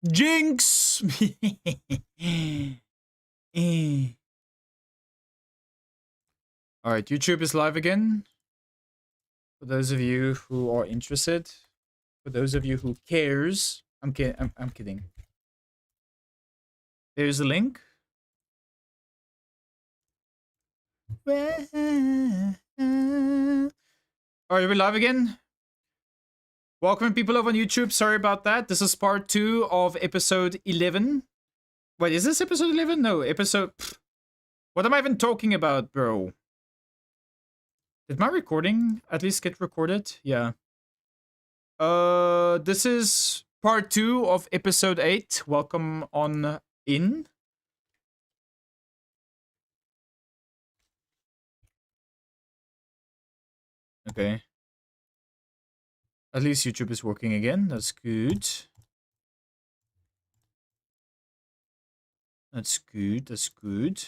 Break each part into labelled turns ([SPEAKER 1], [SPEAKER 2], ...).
[SPEAKER 1] Jinx! Alright, YouTube is live again. For those of you who are interested. For those of you who cares. I'm kidding. There's a link. Alright, we're live again. Welcome people over on YouTube. Sorry about that. This is part 2 of episode 11. Wait, is this episode 11? No, episode... What am I even talking about, bro? Did my recording at least get recorded? Yeah. This is part 2 of episode 8. Welcome on in. Okay. At least YouTube is working again. That's good. That's good. That's good.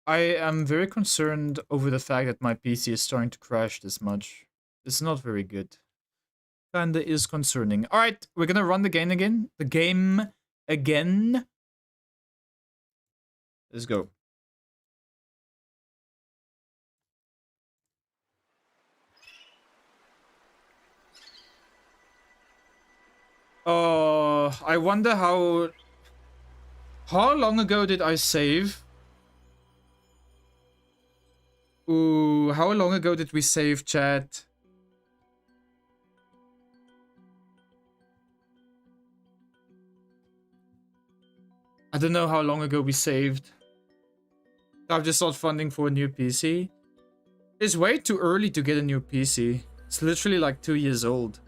[SPEAKER 1] I am very concerned over the fact that my PC is starting to crash this much. It's not very good. Kinda is concerning. Alright, we're gonna run the game again. Let's go. I wonder how long ago did I save? Ooh, how long ago did we save, chat? I don't know how long ago we saved. I've just sought funding for a new PC. It's way too early to get a new PC. It's literally like 2 years old.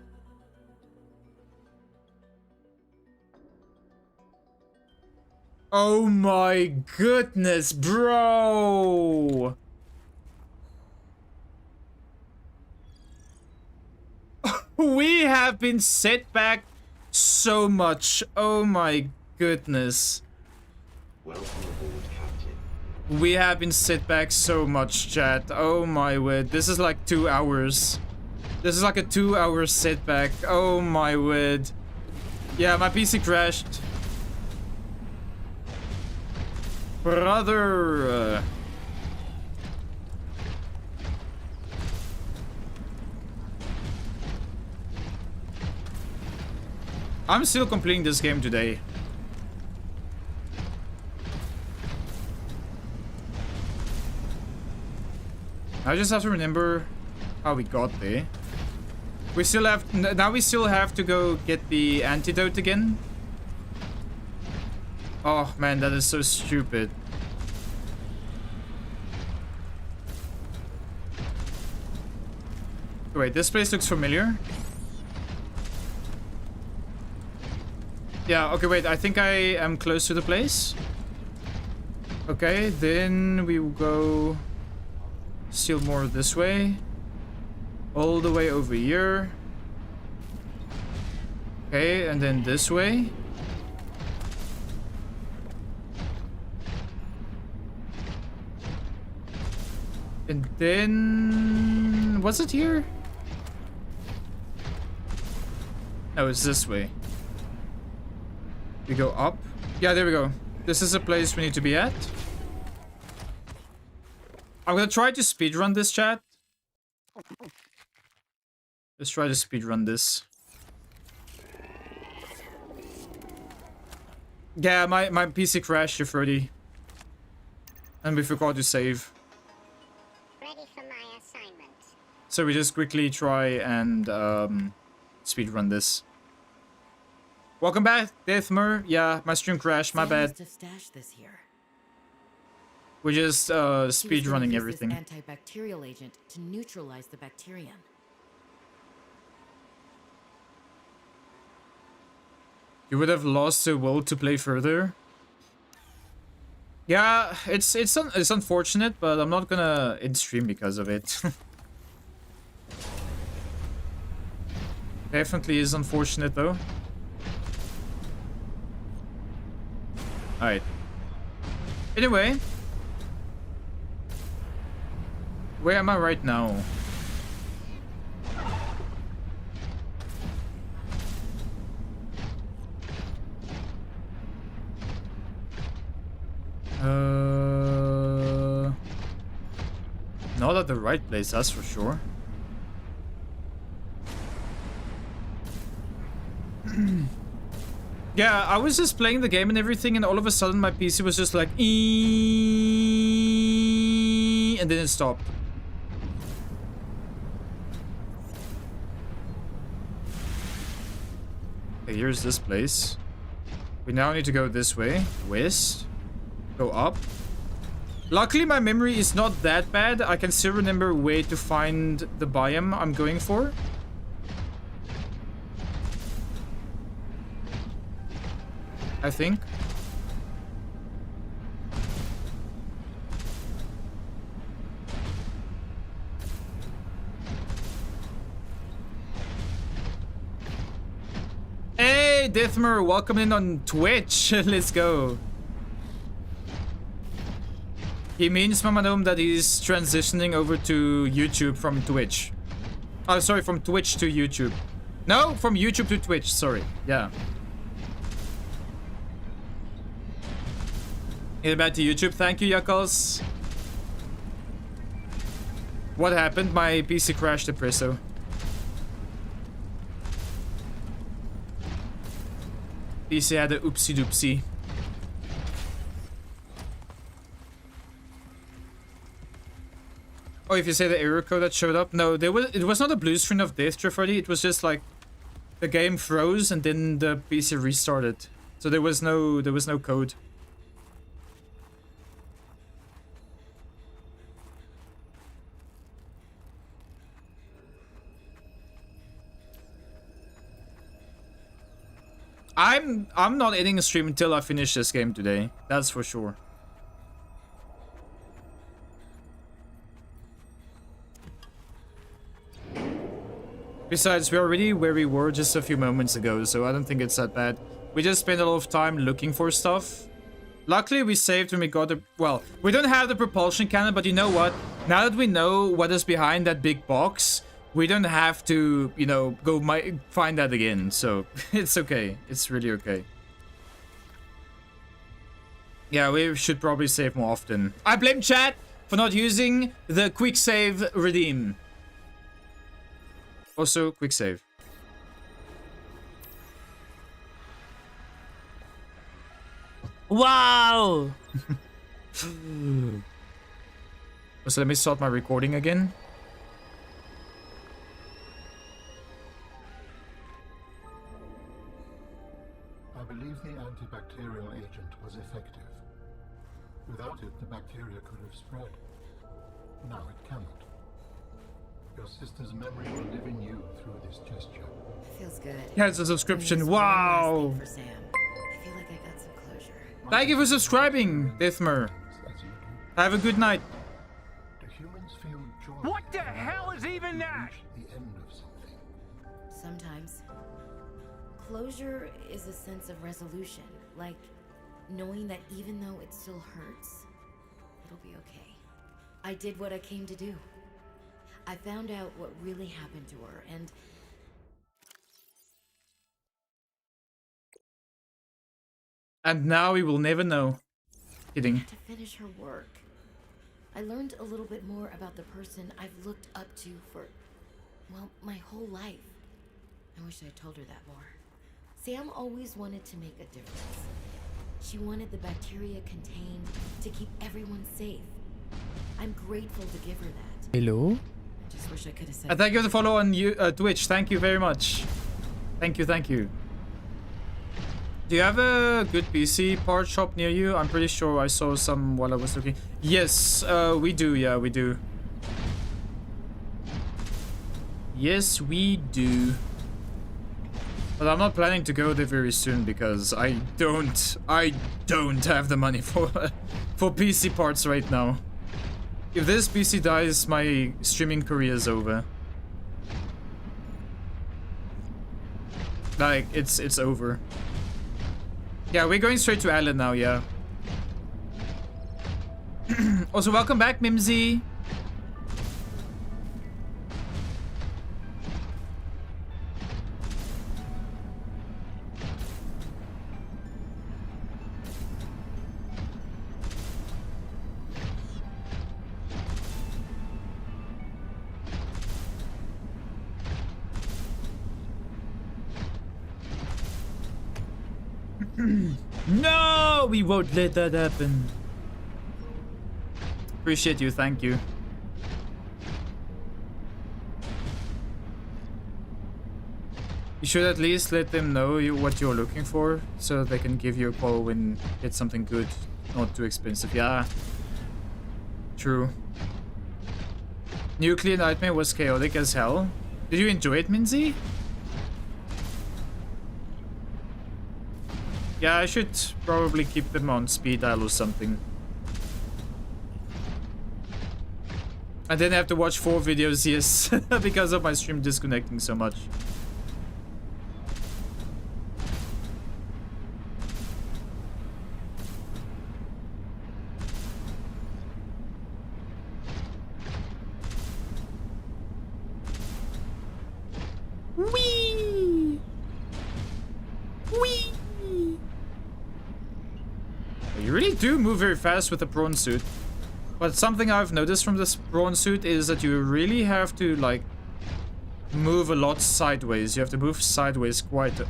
[SPEAKER 1] Oh my goodness, bro! We have been set back so much. Oh my goodness.
[SPEAKER 2] Welcome aboard, Captain.
[SPEAKER 1] We have been set back so much, chat. Oh my word. This is like 2 hours. This is like a 2-hour setback. Oh my word. Yeah, my PC crashed. Brother. I'm still completing this game today. I just have to remember how we got there. We still have... Now we still have to go get the antidote again. Oh man, that is so stupid. Wait, this place looks familiar. Yeah, okay, wait, I think I am close to the place. Okay, then we will go still more this way. All the way over here. Okay, and then this way. And then... Was it here? No, it's this way. We go up. Yeah, there we go. This is a place we need to be at. I'm gonna try to speedrun this, chat. Let's try to speedrun this. Yeah, my PC crashed, Freddy. And we forgot to save.
[SPEAKER 3] Ready for my assignment.
[SPEAKER 1] So we just quickly try and speedrun this. Welcome back, Deathmer. Yeah, my stream crashed, my bad.
[SPEAKER 4] To stash this here.
[SPEAKER 1] We're just speedrunning everything.
[SPEAKER 4] This antibacterial agent to neutralize the bacterium.
[SPEAKER 1] You would have lost the will to play further. Yeah, it's unfortunate, but I'm not gonna end stream because of it. Definitely is unfortunate though. Alright. Anyway. Where am I right now? at the right place, that's for sure. Yeah, I was just playing the game and everything, and all of a sudden my PC was just like, "Eeeeee," and then it stopped. Okay, here's this place. We now need to go this way, west, go up. Luckily, my memory is not that bad. I can still remember where to find the biome I'm going for. I think. Hey, Deathmer, welcome in on Twitch. Let's go. He means, Mamadom, that he's transitioning over to YouTube from Twitch. Oh, sorry, from Twitch to YouTube. No, from YouTube to Twitch, sorry. Yeah. Get back to YouTube. Thank you, Yuckles. What happened? My PC crashed the presso. PC had a oopsie doopsie. Oh, if you say the error code that showed up, no, it was not a blue screen of death, Trifody. It was just like the game froze and then the PC restarted. So there was no code. I'm not ending a stream until I finish this game today. That's for sure. Besides, we're already where we were just a few moments ago, so I don't think it's that bad. We just spent a lot of time looking for stuff. Luckily, we saved when we got the... Well, we don't have the propulsion cannon, but you know what? Now that we know what is behind that big box, we don't have to, you know, go find that again. So, it's okay. It's really okay. Yeah, we should probably save more often. I blame chat for not using the quick save redeem. Also, quick save.
[SPEAKER 5] Wow!
[SPEAKER 1] So let me start my recording again.
[SPEAKER 6] I believe the antibacterial agent was effective. Without it, the bacteria could have spread. Now it cannot. Your sister's memory will live in you through this gesture.
[SPEAKER 4] Feels good.
[SPEAKER 1] Yeah, it's a subscription.
[SPEAKER 4] And just one last
[SPEAKER 1] Wow!
[SPEAKER 4] thing for Sam. I feel like I got some closure.
[SPEAKER 1] Thank you for subscribing, Deathmer.
[SPEAKER 6] As you do,
[SPEAKER 1] Have a good night.
[SPEAKER 6] do humans feel joy?
[SPEAKER 5] What the hell is even that?
[SPEAKER 6] Reach the end of something.
[SPEAKER 4] Sometimes. Closure is a sense of resolution. Like knowing that even though it still hurts, it'll be okay. I did what I came to do. I found out what really happened to her, and
[SPEAKER 1] now we will never know. Kidding.
[SPEAKER 4] to finish her work. I learned a little bit more about the person I've looked up to for, well, my whole life. I wish I told her that more. Sam always wanted to make a difference. She wanted the bacteria contained to keep everyone safe. I'm grateful to give her that.
[SPEAKER 5] Hello?
[SPEAKER 4] I just wish I could have said.
[SPEAKER 1] Thank you for the follow on Twitch. Thank you very much. Thank you, thank you. Do you have a good PC part shop near you? I'm pretty sure I saw some while I was looking. Yes, we do. Yeah, we do. Yes, we do. But I'm not planning to go there very soon because I don't have the money for PC parts right now. If this PC dies, my streaming career is over. Like, it's over. Yeah, we're going straight to Alan now, yeah. Also, welcome back, Mimsy. No, we won't let that happen. Appreciate you, thank you. You should at least let them know what you're looking for, so they can give you a call when it's something good, not too expensive. Yeah, true. Nuclear Nightmare was chaotic as hell. Did you enjoy it, Minzy? Yeah, I should probably keep them on speed dial or something. I didn't have to watch 4 videos, yes, because of my stream disconnecting so much. Whee! Whee! You really do move very fast with the prawn suit. But something I've noticed from this prawn suit is that you really have to, like, move a lot sideways. You have to move sideways quite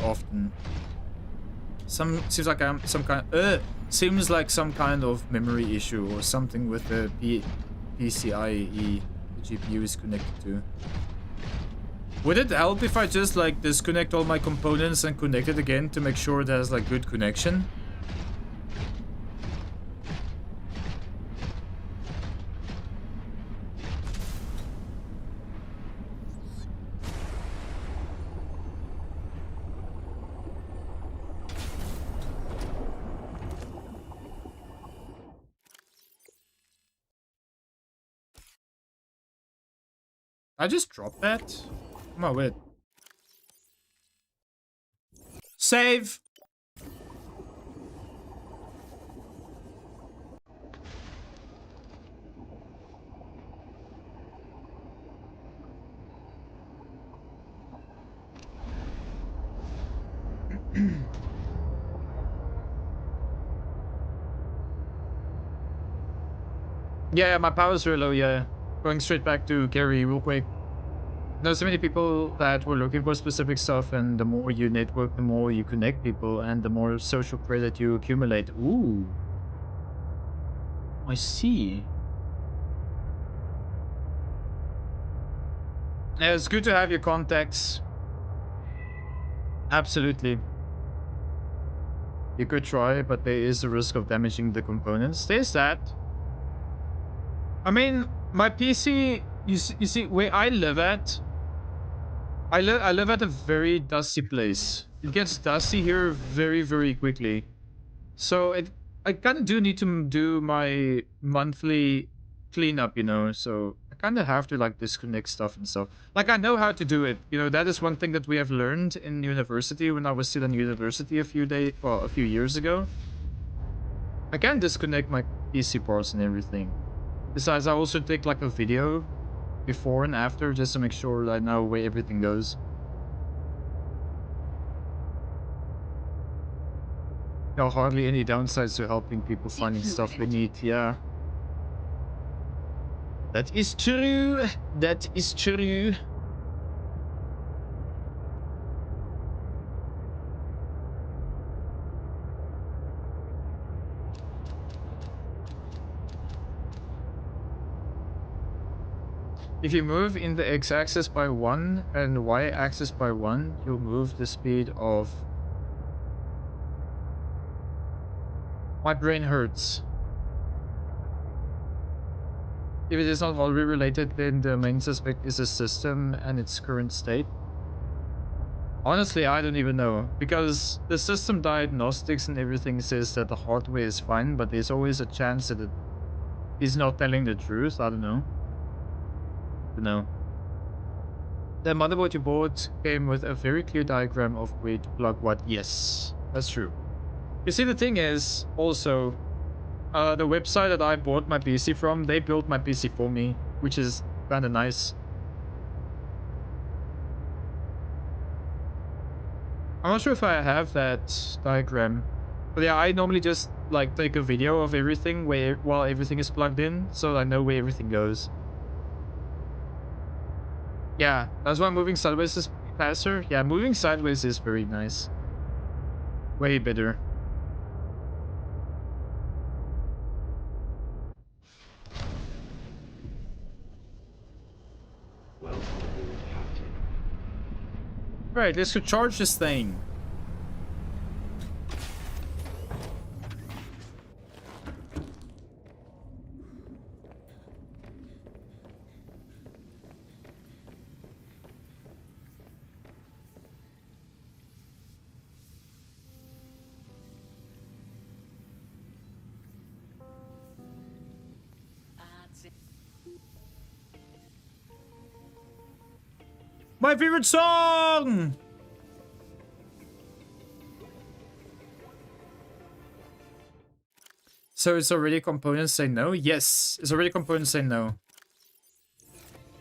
[SPEAKER 1] often. Seems like some kind of memory issue or something with the PCIe the GPU is connected to. Would it help if I just, like, disconnect all my components and connect it again to make sure it has, like, good connection? I just dropped that? Come on, wait. Save! Yeah, my power's really low, yeah. Going straight back to Gary real quick. There's so many people that were looking for specific stuff, and the more you network, the more you connect people, and the more social credit you accumulate. Ooh. I see. Yeah, it's good to have your contacts. Absolutely. You could try, but there is a risk of damaging the components. There's that. I mean, my PC, you see, where I live at, I live at a very dusty place. It gets dusty here very, very quickly. So I kind of do need to do my monthly cleanup, you know. So I kind of have to, like, disconnect stuff and stuff. Like, I know how to do it. You know, that is one thing that we have learned in university when I was still in university a few years ago. I can disconnect my PC parts and everything. Besides, I also take, like, a video before and after just to make sure that I know where everything goes. There are hardly any downsides to helping people finding stuff they need, yeah. That is true. That is true. If you move in the x-axis by 1 and y-axis by 1, you'll move the speed of... My brain hurts. If it is not already related, then the main suspect is a system and its current state. Honestly, I don't even know, because the system diagnostics and everything says that the hardware is fine, but there's always a chance that it is not telling the truth. I don't know. The motherboard you bought came with a very clear diagram of where to plug what. Yes, that's true. You see, the thing is, also, the website that I bought my PC from, they built my PC for me, which is kind of nice. I'm not sure if I have that diagram. But yeah, I normally just, like, take a video of everything while everything is plugged in, so I know where everything goes. Yeah, that's why moving sideways is faster. Yeah, moving sideways is very nice. Way better.
[SPEAKER 2] Welcome aboard, Captain.
[SPEAKER 1] Right, let's go charge this thing. My favorite song! So it's already components say no? Yes, it's already components say no.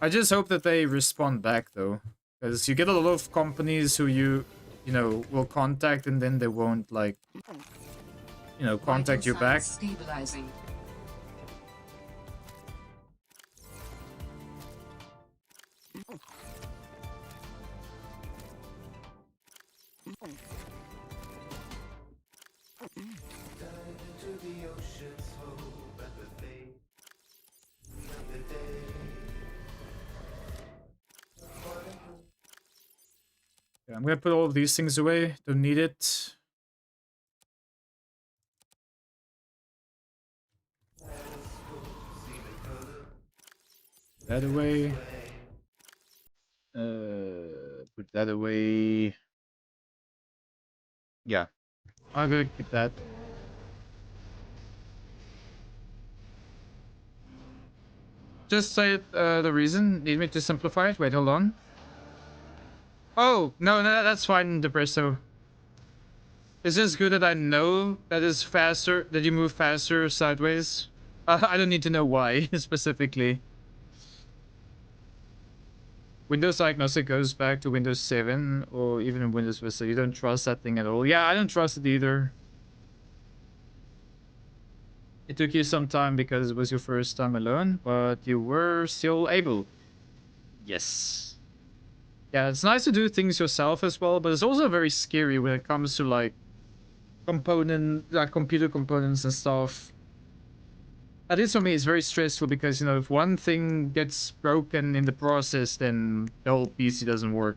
[SPEAKER 1] I just hope that they respond back though. Because you get a lot of companies who you know, will contact and then they won't like, you know, contact you back.
[SPEAKER 7] Stabilizing.
[SPEAKER 1] Yeah, I'm gonna put all of these things away. Don't need it. That away. Put that away. Yeah, I'm gonna keep that. Just say the reason. Need me to simplify it? Wait, hold on. Oh, no, that's fine, Depresso. It's just good that I know that is faster, that you move faster sideways. I don't need to know why, specifically. Windows Diagnostic goes back to Windows 7 or even Windows Vista. You don't trust that thing at all. Yeah, I don't trust it either. It took you some time because it was your first time alone, but you were still able. Yes. Yeah, it's nice to do things yourself as well, but it's also very scary when it comes to like computer components and stuff. At least for me, it's very stressful because, you know, if one thing gets broken in the process, then the whole PC doesn't work.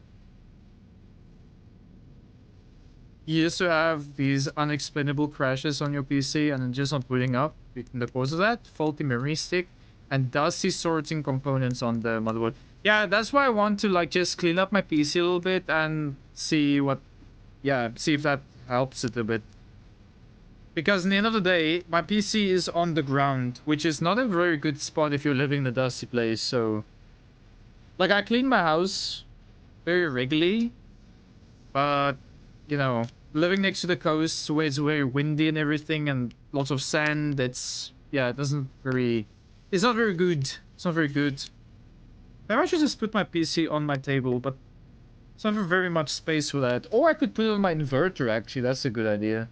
[SPEAKER 1] You used to have these unexplainable crashes on your PC and then just not booting up. In the cause of that, faulty memory stick and dusty sorting components on the motherboard. Yeah, that's why I want to like just clean up my PC a little bit and see what, yeah, see if that helps it a bit. Because in the end of the day, my PC is on the ground, which is not a very good spot if you're living in a dusty place, so... Like, I clean my house very regularly, but, you know, living next to the coast where it's very windy and everything and lots of sand, it's... Yeah, it doesn't very... It's not very good. It's not very good. Maybe I should just put my PC on my table, but it's not very much space for that. Or I could put it on my inverter, actually. That's a good idea.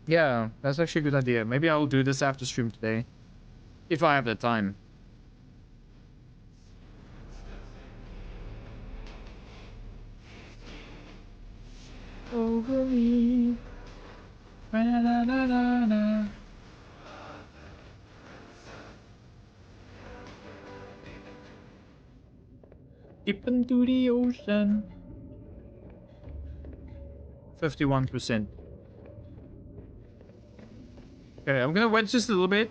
[SPEAKER 1] Yeah, that's actually a good idea. Maybe I'll do this after stream today. If I have the time. Over me. Na-na-na-na-na. Deep into the ocean. 51%. Okay, I'm gonna wait just a little bit.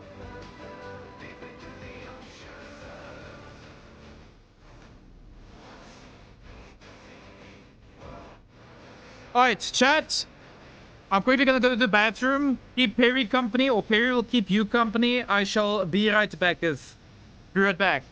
[SPEAKER 1] Alright, chat. I'm quickly gonna go to the bathroom. Keep Perry company, or Perry will keep you company. I shall be right back. Be right back.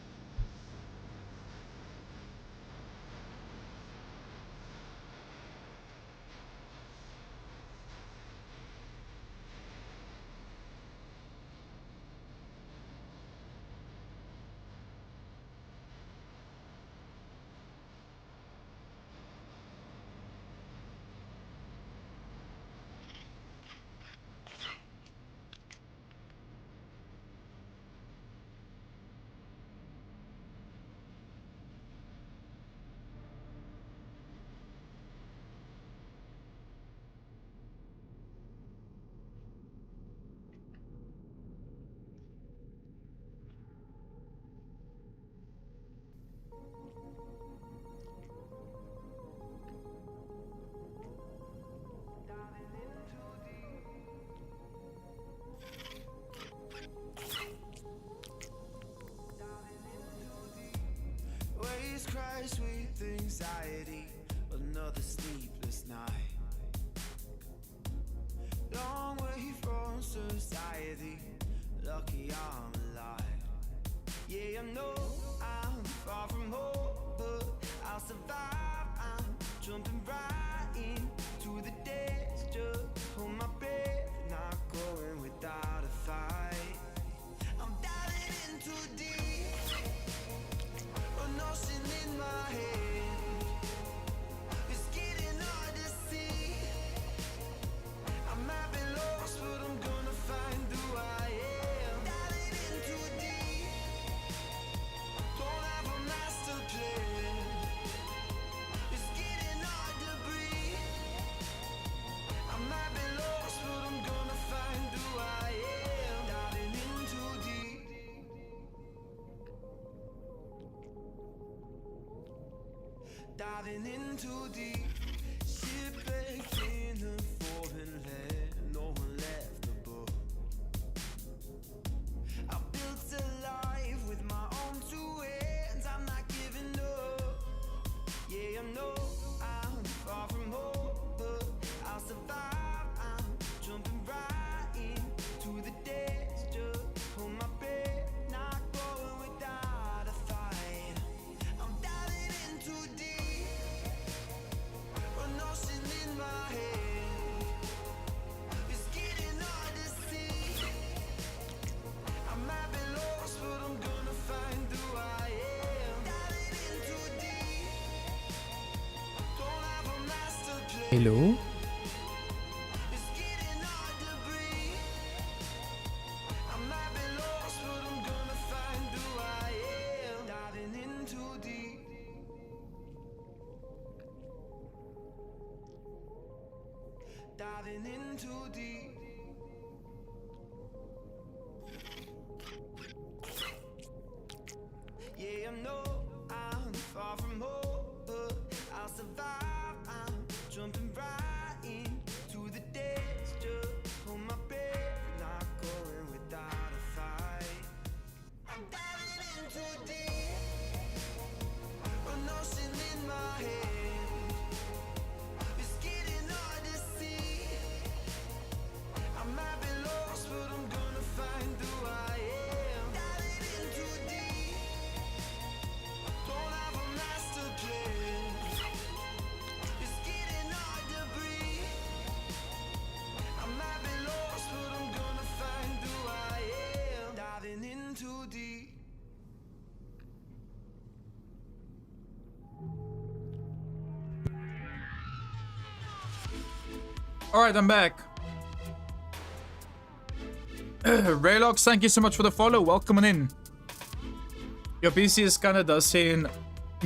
[SPEAKER 7] another sleepless night. Long way from society, lucky I'm alive. Yeah, I know I'm far from home, but I'll survive. I'm jumping right into the days, just hold my breath, not going without a fight. I'm diving in too deep, an ocean in my head. It's getting hard to see. I might be lost, but I'm gonna find who I am. Diving in too deep, don't have a master plan. It's getting hard to breathe. I might be lost, but I'm gonna find who I am. Diving in too deep. Diving in too deep. Shipwrecked in a foreign land, no one left above. I built a life with my own two hands, I'm not giving up. Yeah, I know I'm far from home, but I'll survive. I'm jumping right into the days, just hold my breath, not going without a fight. I'm diving in too deep, an ocean in my head. It's getting hard to see. I might be lost, but I'm gonna find who I am. Diving in too deep, don't have a master plan.
[SPEAKER 1] Hello?
[SPEAKER 7] It's getting hard to breathe. I might be lost, but I'm gonna find who I am. Diving in too deep. Diving in too deep. Yeah, I know I'm far from home, but I'll survive. I'm jumping right into the days, just hold my breath, not going without a fight. I'm diving in too deep, an ocean in my head. It's getting hard to see. I might be lost, but I'm gonna find who I am. Diving in too deep, don't have a master plan. It's getting hard to breathe. I might be lost, but I'm gonna find who I am. Diving in too deep.
[SPEAKER 1] Alright, I'm back. Raylox, thank you so much for the follow. Welcome on in. Your PC is kinda dusty and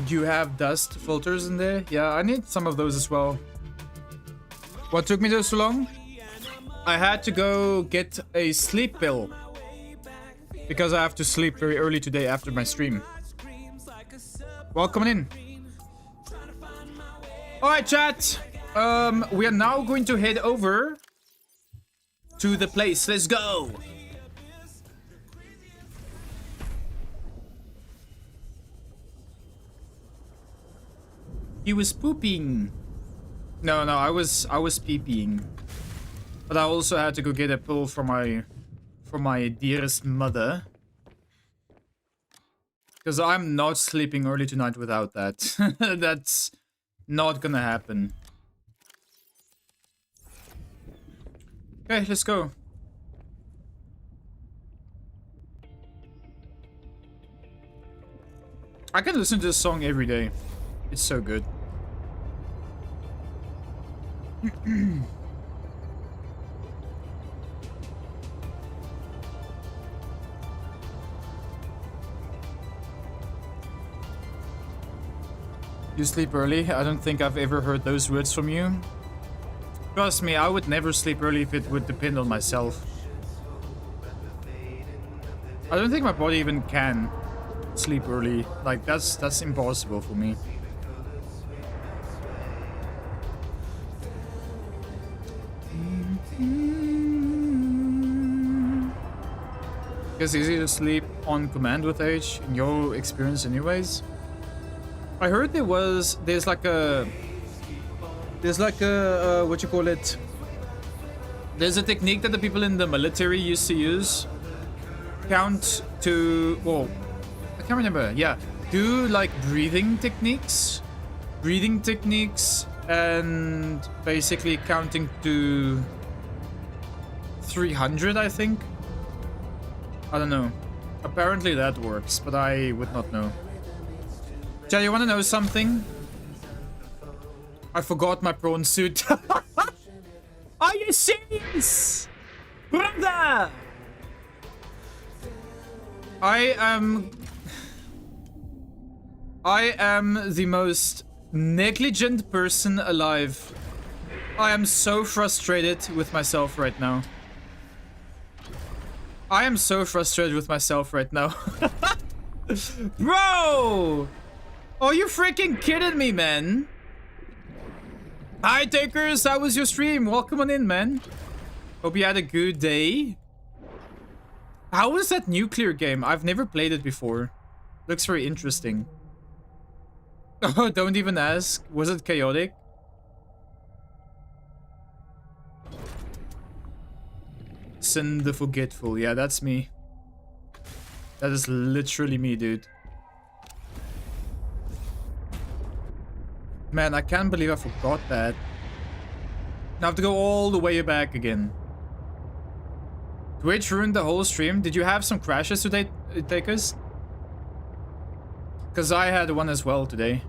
[SPEAKER 1] you have dust filters in there. Yeah, I need some of those as well. What took me so long? I had to go get a sleep pill. Because I have to sleep very early today after my stream. Welcome on in. Alright, chat. We are now going to head over to the place. Let's go. He was pooping. No, I was peeing. But I also had to go get a pill for my dearest mother. Because I'm not sleeping early tonight without that. That's not gonna happen. Okay, let's go. I can listen to this song every day. It's so good. You sleep early? I don't think I've ever heard those words from you. Trust me, I would never sleep early if it would depend on myself. I don't think my body even can sleep early. Like, that's impossible for me. It's easy to sleep on command with age, in your experience anyways. I heard there's like a There's like a what you call it? There's a technique that the people in the military used to use. Count to, well, I can't remember. Yeah, do like breathing techniques, and basically counting to 300, I think. I don't know. Apparently that works, but I would not know. Jay, you want to know something? I forgot my prawn suit. Are you serious? Brother! I am the most negligent person alive. I am so frustrated with myself right now. I am so frustrated with myself right now. Bro! Are you freaking kidding me, man? Hi, takers. How was your stream? Welcome on in, man. Hope you had a good day. How was that nuclear game? I've never played it before. Looks very interesting. Oh, don't even ask. Was it chaotic? Sin the Forgetful. Yeah, that's me. That is literally me, dude. Man, I can't believe I forgot that. Now I have to go all the way back again. Twitch ruined the whole stream. Did you have some crashes today, takers? Because I had one as well today.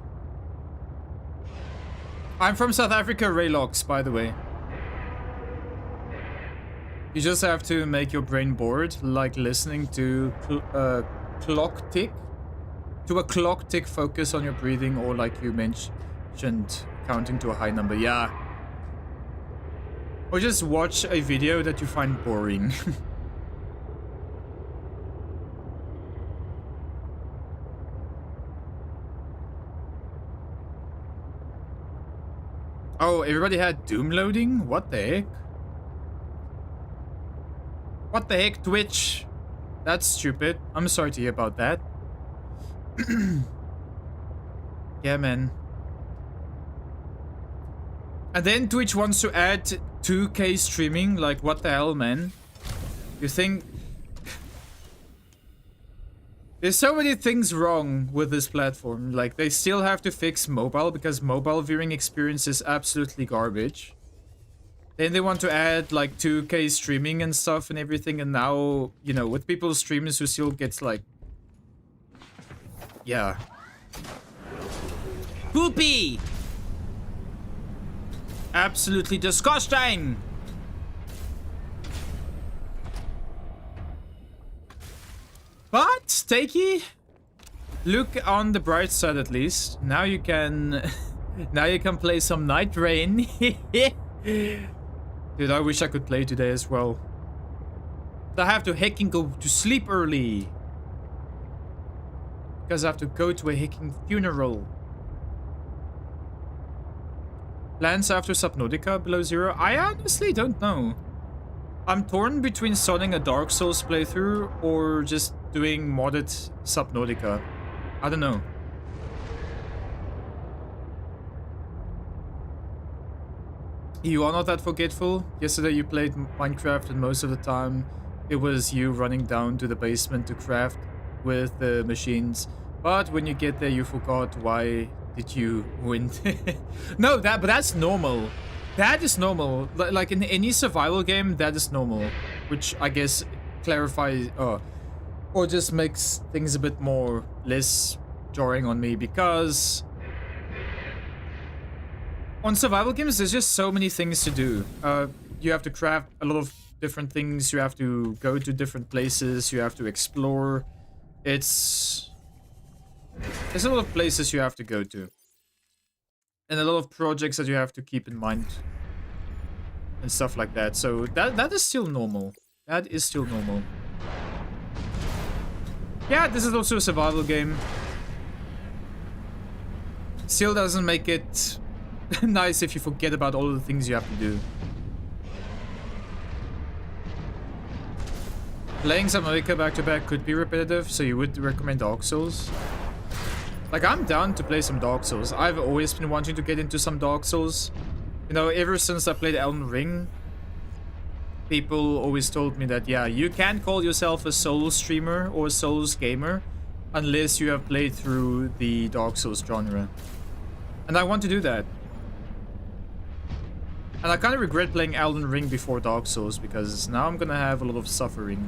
[SPEAKER 1] I'm from South Africa, Raylox, by the way. You just have to make your brain bored, like listening to clock tick. To a clock tick, focus on your breathing, or like you mentioned, counting to a high number. Yeah. Or just watch a video that you find boring. Oh, everybody had Doom loading? What the heck? What the heck, Twitch? That's stupid. I'm sorry to hear about that. Yeah, man. And then Twitch wants to add 2K streaming. Like, what the hell, man? You think... There's so many things wrong with this platform. Like, they still have to fix mobile because mobile viewing experience is absolutely garbage. Then they want to add like 2K streaming and stuff and everything, and now, you know, with people's streamers who still gets like... Yeah. Poopy! Absolutely disgusting! But, Takey, look on the bright side at least. Now you can... now you can play some Night Rain. Dude, I wish I could play today as well. But I have to hecking go to sleep early. Because I have to go to a hecking funeral. Plans after Subnautica below zero? I honestly don't know. I'm torn between starting a Dark Souls playthrough or just doing modded Subnautica. I don't know. You are not that forgetful. Yesterday you played Minecraft and most of the time it was you running down to the basement to craft with the machines. But when you get there you forgot. Why did you win? No, but that's normal. That is normal. Like in any survival game, that is normal. Which I guess clarifies or just makes things a bit more less jarring on me, because on survival games, there's just so many things to do. You have to craft a lot of different things. You have to go to different places. You have to explore. There's a lot of places you have to go to. And a lot of projects that you have to keep in mind. And stuff like that. So that is still normal. That is still normal. Yeah, this is also a survival game. Still doesn't make it nice if you forget about all the things you have to do. Playing Subnautica back to back could be repetitive, so you would recommend Dark Souls? Like, I'm down to play some Dark Souls. I've always been wanting to get into some Dark Souls. You know, ever since I played Elden Ring, people always told me that, yeah, you can't call yourself a Souls streamer or a Souls gamer unless you have played through the Dark Souls genre. And I want to do that. And I kind of regret playing Elden Ring before Dark Souls because now I'm gonna have a lot of suffering.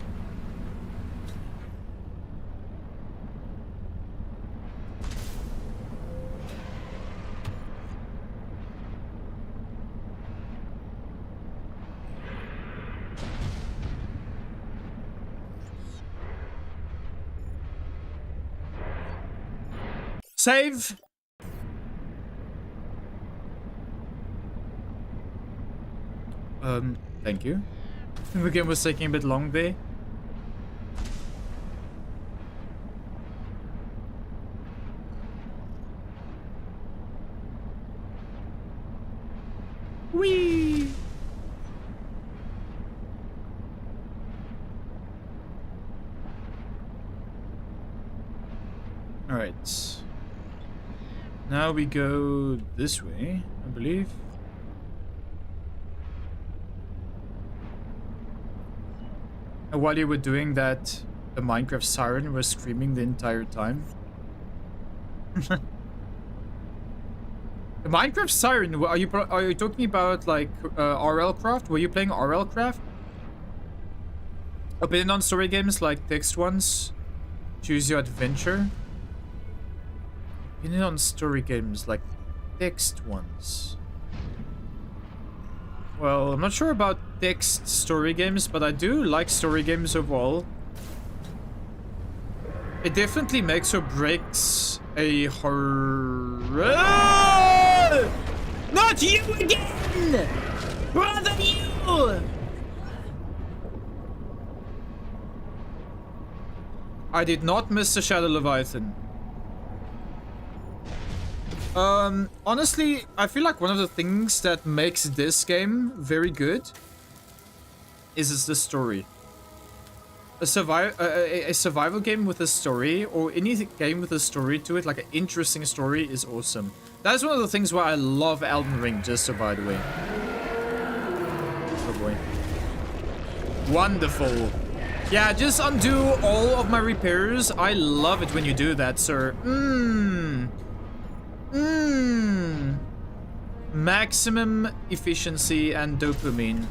[SPEAKER 1] Save! Thank you. The game was taking a bit long there. Whee! Alright. Now we go this way, I believe. And while you were doing that, the Minecraft siren was screaming the entire time. The Minecraft siren, are you talking about like RL Craft? Were you playing RL Craft? Opinion on story games like text ones? Choose your adventure? Opinion on story games like text ones? Well, I'm not sure about text story games, but I do like story games overall. It definitely makes or breaks a horror. Not you again! Brother, you! I did not miss the Shadow Leviathan. Honestly, I feel like one of the things that makes this game very good is the story. A survival game with a story, or any game with a story to it, like an interesting story, is awesome. That's one of the things why I love Elden Ring, just so by the way. Oh boy. Wonderful. Yeah, just undo all of my repairs. I love it when you do that, sir. Maximum efficiency and dopamine.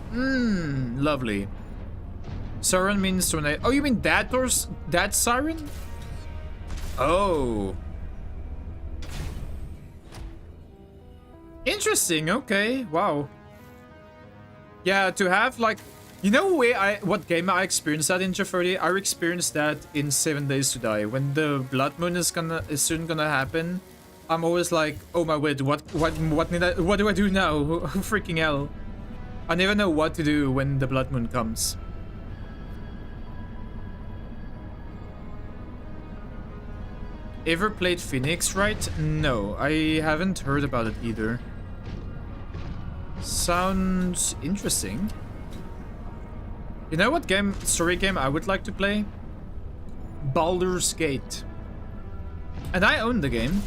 [SPEAKER 1] Lovely. Siren means tornado. Oh, you mean that siren? Oh. Interesting, okay. Wow. Yeah, to have like, you know what game I experienced that in Jeopardy? I experienced that in 7 Days to Die. When the blood moon is soon gonna happen, I'm always like, oh my word, what do I do now? Freaking hell. I never know what to do when the blood moon comes. Ever played Phoenix, right? No, I haven't heard about it either. Sounds interesting. You know what story game I would like to play? Baldur's Gate. And I own the game.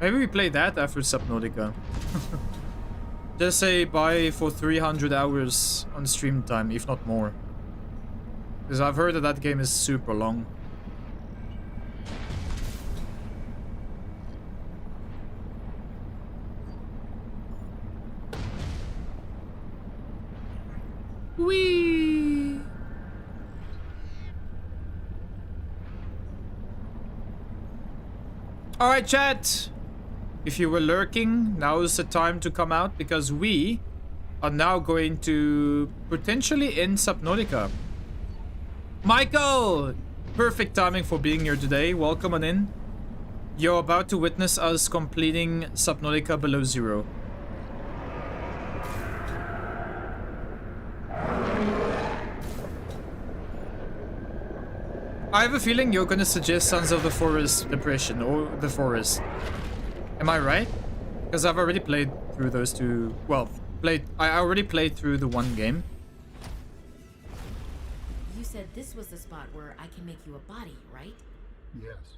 [SPEAKER 1] Maybe we play that after Subnautica. Just say buy for 300 hours on stream time, if not more. Because I've heard that that game is super long. Whee! Alright, chat! If you were lurking, now is the time to come out because we are now going to potentially end Subnautica. Michael! Perfect timing for being here today. Welcome on in. You're about to witness us completing Subnautica below zero. I have a feeling you're gonna suggest Sons of the Forest Depression or The Forest. Am I right? Because I've already played through those two. Well, I already played through the one game.
[SPEAKER 4] You said this was the spot where I can make you a body, right?
[SPEAKER 6] Yes.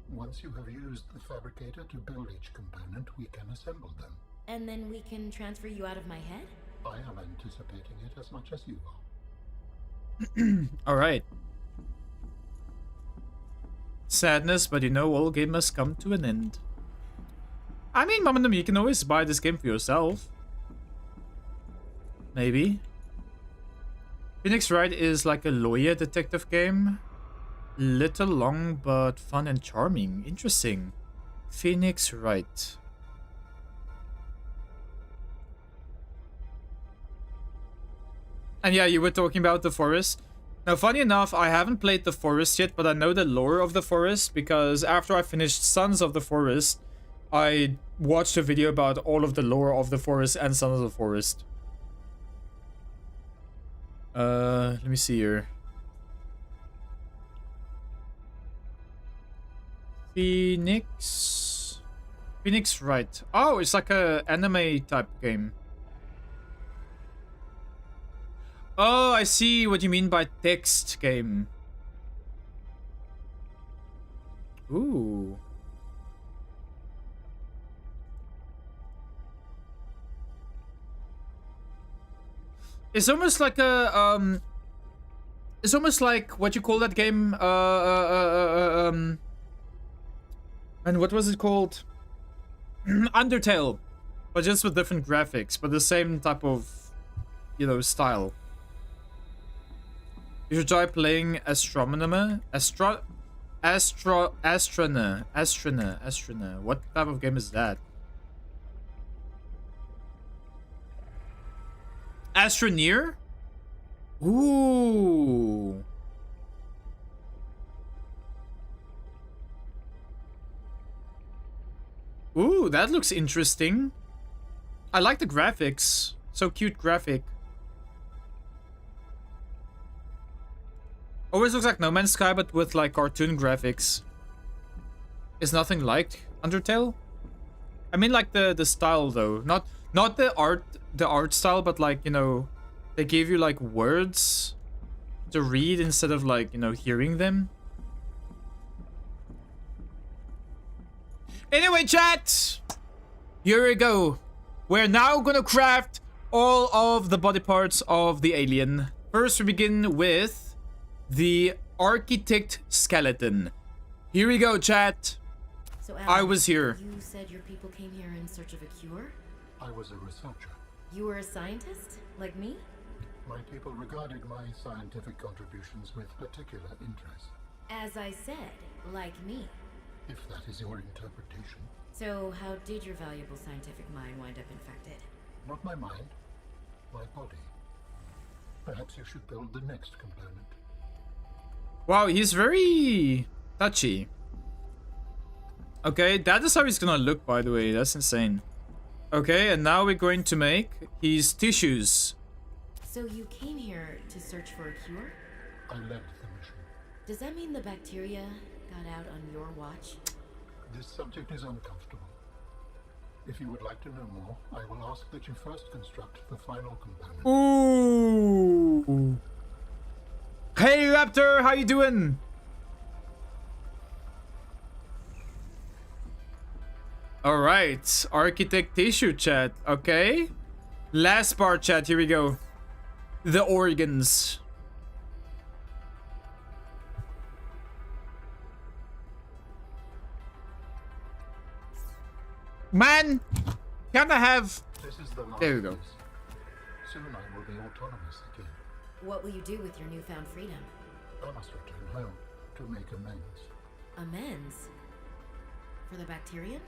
[SPEAKER 6] Once you have used the fabricator to build each component, we can assemble them.
[SPEAKER 4] And then we can transfer you out of my head?
[SPEAKER 6] I am anticipating it as much as you are.
[SPEAKER 1] All right. Sadness, but you know all game must come to an end. I mean, Mama Numi, you can always buy this game for yourself. Maybe. Phoenix Wright is like a lawyer detective game. Little long, but fun and charming. Interesting. Phoenix Wright. And yeah, you were talking about the forest. Now, funny enough, I haven't played the forest yet, but I know the lore of the forest because after I finished Sons of the Forest, I watched a video about all of the lore of the forest and Sons of the Forest. Let me see here. Phoenix Wright. Oh, it's like a anime type game. Oh, I see what you mean by text game. Ooh. It's almost like a it's almost like what you call that game? And what was it called? Undertale, but just with different graphics, but the same type of, you know, style. You should try playing Astronomer. Astroner. What type of game is that? Astroneer? Ooh. Ooh, that looks interesting. I like the graphics. So cute graphic. Always looks like No Man's Sky, but with like cartoon graphics. Is nothing like Undertale? I mean like the style though. Not the art style, but like, you know, they give you like words to read instead of like, you know, hearing them. Anyway, chat, here we go. We're now gonna craft all of the body parts of the alien. First, we begin with the architect skeleton. Here we go, chat.
[SPEAKER 4] So,
[SPEAKER 1] I was here.
[SPEAKER 4] You said your people came here in search of a cure?
[SPEAKER 6] I was a researcher.
[SPEAKER 4] You were a scientist? Like me?
[SPEAKER 6] My people regarded my scientific contributions with particular interest.
[SPEAKER 4] As I said, like me.
[SPEAKER 6] If that is your interpretation.
[SPEAKER 4] So, how did your valuable scientific mind wind up infected?
[SPEAKER 6] Not my mind, my body. Perhaps you should build the next component.
[SPEAKER 1] Wow, he's very touchy. Okay, that is how he's gonna look, by the way. That's insane. Okay, and now we're going to make his tissues.
[SPEAKER 4] So you came here to search for a cure?
[SPEAKER 6] I led the mission.
[SPEAKER 4] Does that mean the bacteria got out on your watch?
[SPEAKER 6] This subject is uncomfortable. If you would like to know more, I will ask that you first construct the final component.
[SPEAKER 1] Ooh. Hey, Raptor, how you doing? All right, architect tissue, chat. Okay, last part, chat. Here we go. The organs. Man, can I have?
[SPEAKER 6] This is the last
[SPEAKER 1] There we go.
[SPEAKER 6] piece. Soon I will be autonomous again.
[SPEAKER 4] What will you do with your newfound freedom?
[SPEAKER 6] I must return home to make amends.
[SPEAKER 4] Amends? For the bacterium?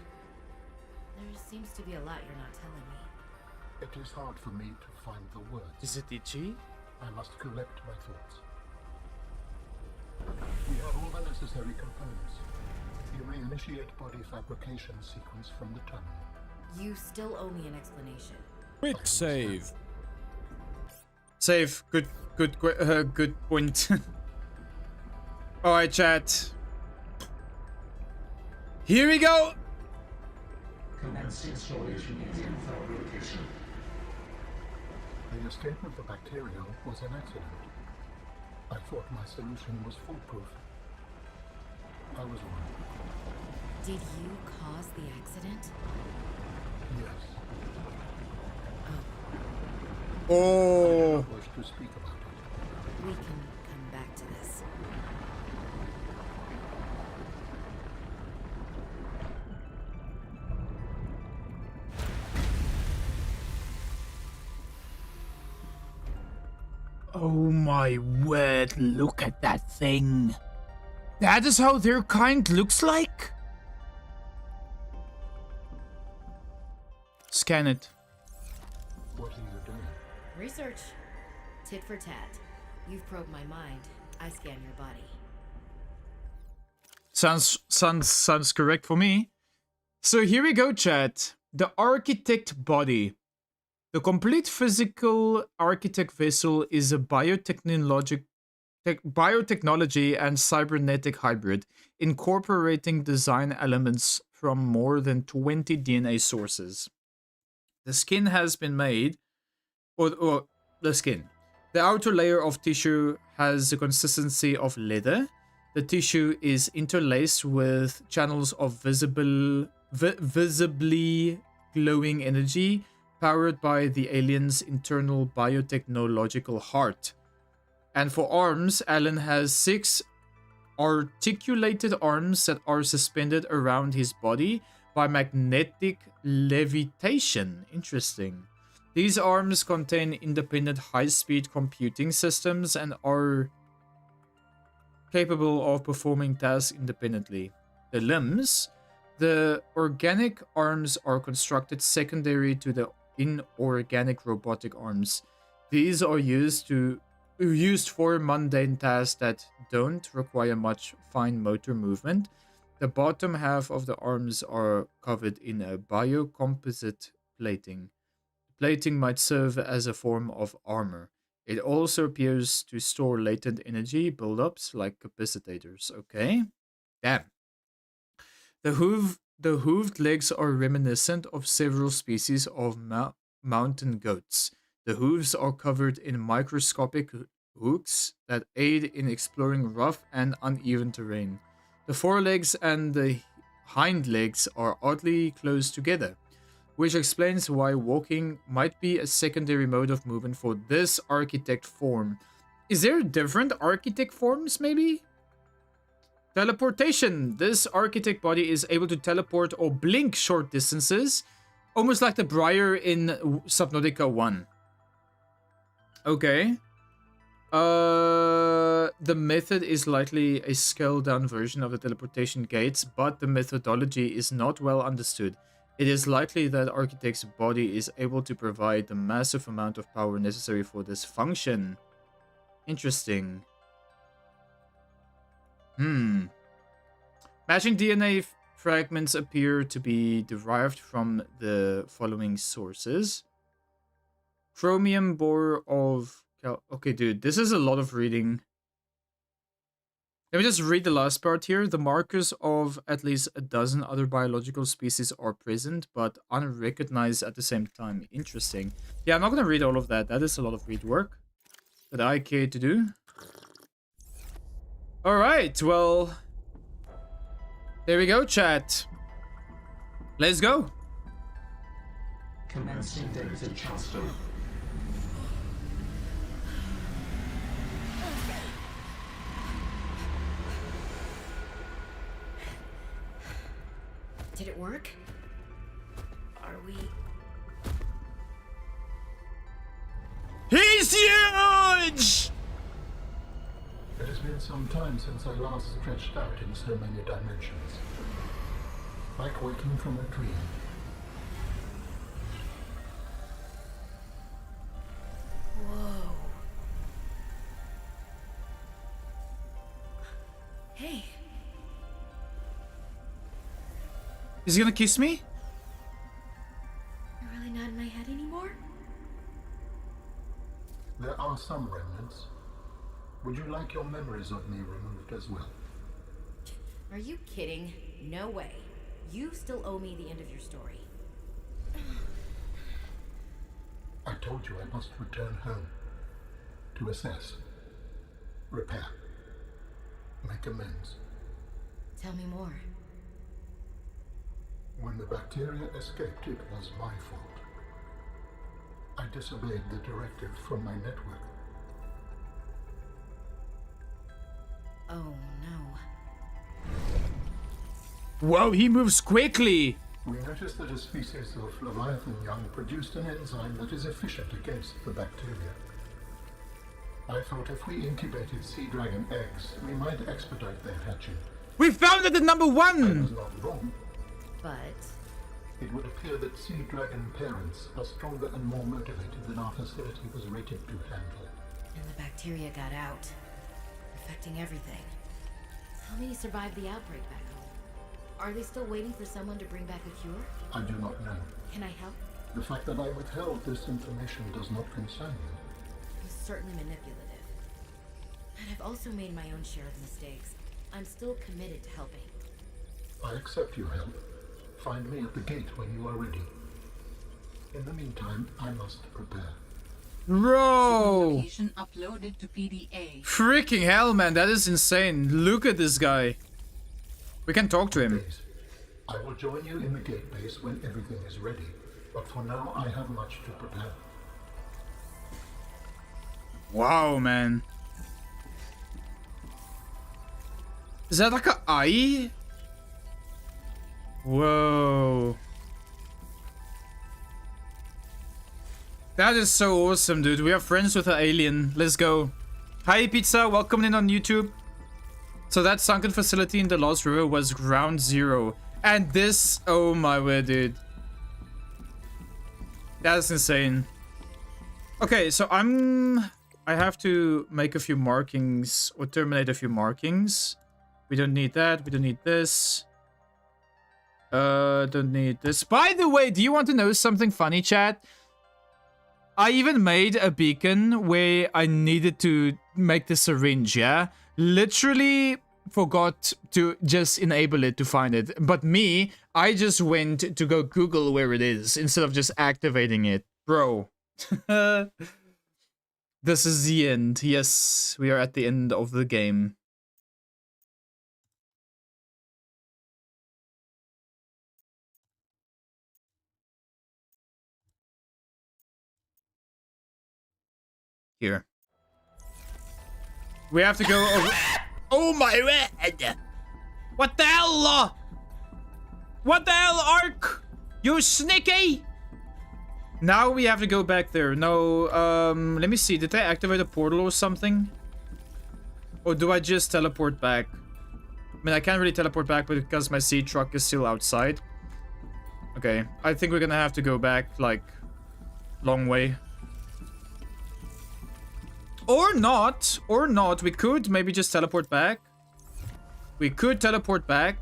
[SPEAKER 4] There seems to be a lot you're not telling me.
[SPEAKER 6] It is hard for me to find the words.
[SPEAKER 1] Is it itchy?
[SPEAKER 6] I must collect my thoughts. We have all the necessary components. You may initiate body fabrication sequence from the terminal.
[SPEAKER 4] You still owe me an explanation.
[SPEAKER 8] Quick save.
[SPEAKER 1] Save. Good point. All right, chat. Here we go.
[SPEAKER 2] Commence installation in info location.
[SPEAKER 6] The escape of the bacterial was an accident. I thought my solution was foolproof. I was wrong.
[SPEAKER 4] Did you cause the accident?
[SPEAKER 6] Yes.
[SPEAKER 1] Oh.
[SPEAKER 6] I wish to speak about it.
[SPEAKER 4] We can come back to this.
[SPEAKER 1] Oh my word, look at that thing. That is how their kind looks like? Scan it.
[SPEAKER 6] What are you doing?
[SPEAKER 4] Research. Tit for tat. You've probed my mind. I scan your body.
[SPEAKER 1] Sounds correct for me. So here we go, chat. The architect body. The complete physical architect vessel is a biotechnology and cybernetic hybrid, incorporating design elements from more than 20 DNA sources. The skin has been made, or the skin. The outer layer of tissue has the consistency of leather. The tissue is interlaced with channels of visibly glowing energy, powered by the alien's internal biotechnological heart. And for arms, Alan has 6 articulated arms that are suspended around his body by magnetic levitation. Interesting. These arms contain independent high-speed computing systems and are capable of performing tasks independently. The limbs. The organic arms are constructed secondary to the inorganic robotic arms. These are used for mundane tasks that don't require much fine motor movement. The bottom half of the arms are covered in a biocomposite plating. The plating might serve as a form of armor. It also appears to store latent energy buildups like capacitors. Okay? Damn. The hooved legs are reminiscent of several species of mountain goats. The hooves are covered in microscopic hooks that aid in exploring rough and uneven terrain. The forelegs and the hind legs are oddly close together, which explains why walking might be a secondary mode of movement for this architect form. Is there different architect forms, maybe? Teleportation. This architect body is able to teleport or blink short distances, almost like the Briar in Subnautica 1. Okay. The method is likely a scaled-down version of the teleportation gates, but the methodology is not well understood. It is likely that Architect's body is able to provide the massive amount of power necessary for this function. Interesting. Matching DNA fragments appear to be derived from the following sources. Chromium bore of... Okay, dude, this is a lot of reading. Let me just read the last part here. The markers of at least a dozen other biological species are present, but unrecognized at the same time. Interesting. Yeah, I'm not going to read all of that. That is a lot of read work that I care to do. Alright, well... There we go, chat. Let's go.
[SPEAKER 2] Commencing data transfer.
[SPEAKER 4] Did it work? Are we...
[SPEAKER 1] He's huge!
[SPEAKER 6] It has been some time since I last stretched out in so many dimensions. Like waking from a dream.
[SPEAKER 4] Whoa. Hey.
[SPEAKER 1] Is he gonna kiss me?
[SPEAKER 4] You're really not in my head anymore?
[SPEAKER 6] There are some remnants. Would you like your memories of me removed as well?
[SPEAKER 4] Are you kidding? No way. You still owe me the end of your story.
[SPEAKER 6] I told you I must return home. To assess. Repair. Make amends.
[SPEAKER 4] Tell me more.
[SPEAKER 6] When the bacteria escaped, it was my fault. I disobeyed the directive from my network.
[SPEAKER 4] Oh no.
[SPEAKER 1] Whoa, he moves quickly.
[SPEAKER 6] We noticed that a species of Leviathan young produced an enzyme that is efficient against the bacteria. I thought if we incubated sea dragon eggs, we might expedite their hatching.
[SPEAKER 1] We found it at number
[SPEAKER 6] I was
[SPEAKER 1] 1.
[SPEAKER 6] not wrong.
[SPEAKER 4] But
[SPEAKER 6] It would appear that sea dragon parents are stronger and more motivated than our facility was rated to handle.
[SPEAKER 4] and the bacteria got out, affecting everything. How many survived the outbreak back home? Are they still waiting for someone to bring back a cure?
[SPEAKER 6] I do not know.
[SPEAKER 4] Can I help?
[SPEAKER 6] The fact that I withheld this information does not concern you.
[SPEAKER 4] I'm certainly manipulative. And I've also made my own share of mistakes. I'm still committed to helping.
[SPEAKER 6] I accept your help. Find me at the gate when you are ready. In the meantime, I must prepare.
[SPEAKER 1] Bro.
[SPEAKER 8] Location uploaded to PDA.
[SPEAKER 1] Freaking hell, man. That is insane. Look at this guy. We can talk to him.
[SPEAKER 6] Please, I will join you in the gate base when everything is ready. But for now, I have much to prepare.
[SPEAKER 1] Wow, man. Is that like an eye? Whoa. That is so awesome, dude. We are friends with an alien. Let's go. Hi, Pizza. Welcome in on YouTube. So that sunken facility in the Lost River was ground zero. And this... Oh my word, dude. That's insane. Okay, so I have to make a few markings or terminate a few markings. We don't need that. We don't need this. Don't need this. By the way, do you want to know something funny, chat? I even made a beacon where I needed to make the syringe, yeah? Literally forgot to just enable it to find it. But me, I just went to go Google where it is instead of just activating it. Bro. This is the end. Yes, we are at the end of the game. Here. We have to go over... Oh my word! What the hell? What the hell, Ark? You sneaky! Now we have to go back there. No, let me see. Did I activate a portal or something? Or do I just teleport back? I mean, I can't really teleport back because my sea truck is still outside. Okay, I think we're gonna have to go back, like, long way. Or not. Or not. We could maybe just teleport back. We could teleport back.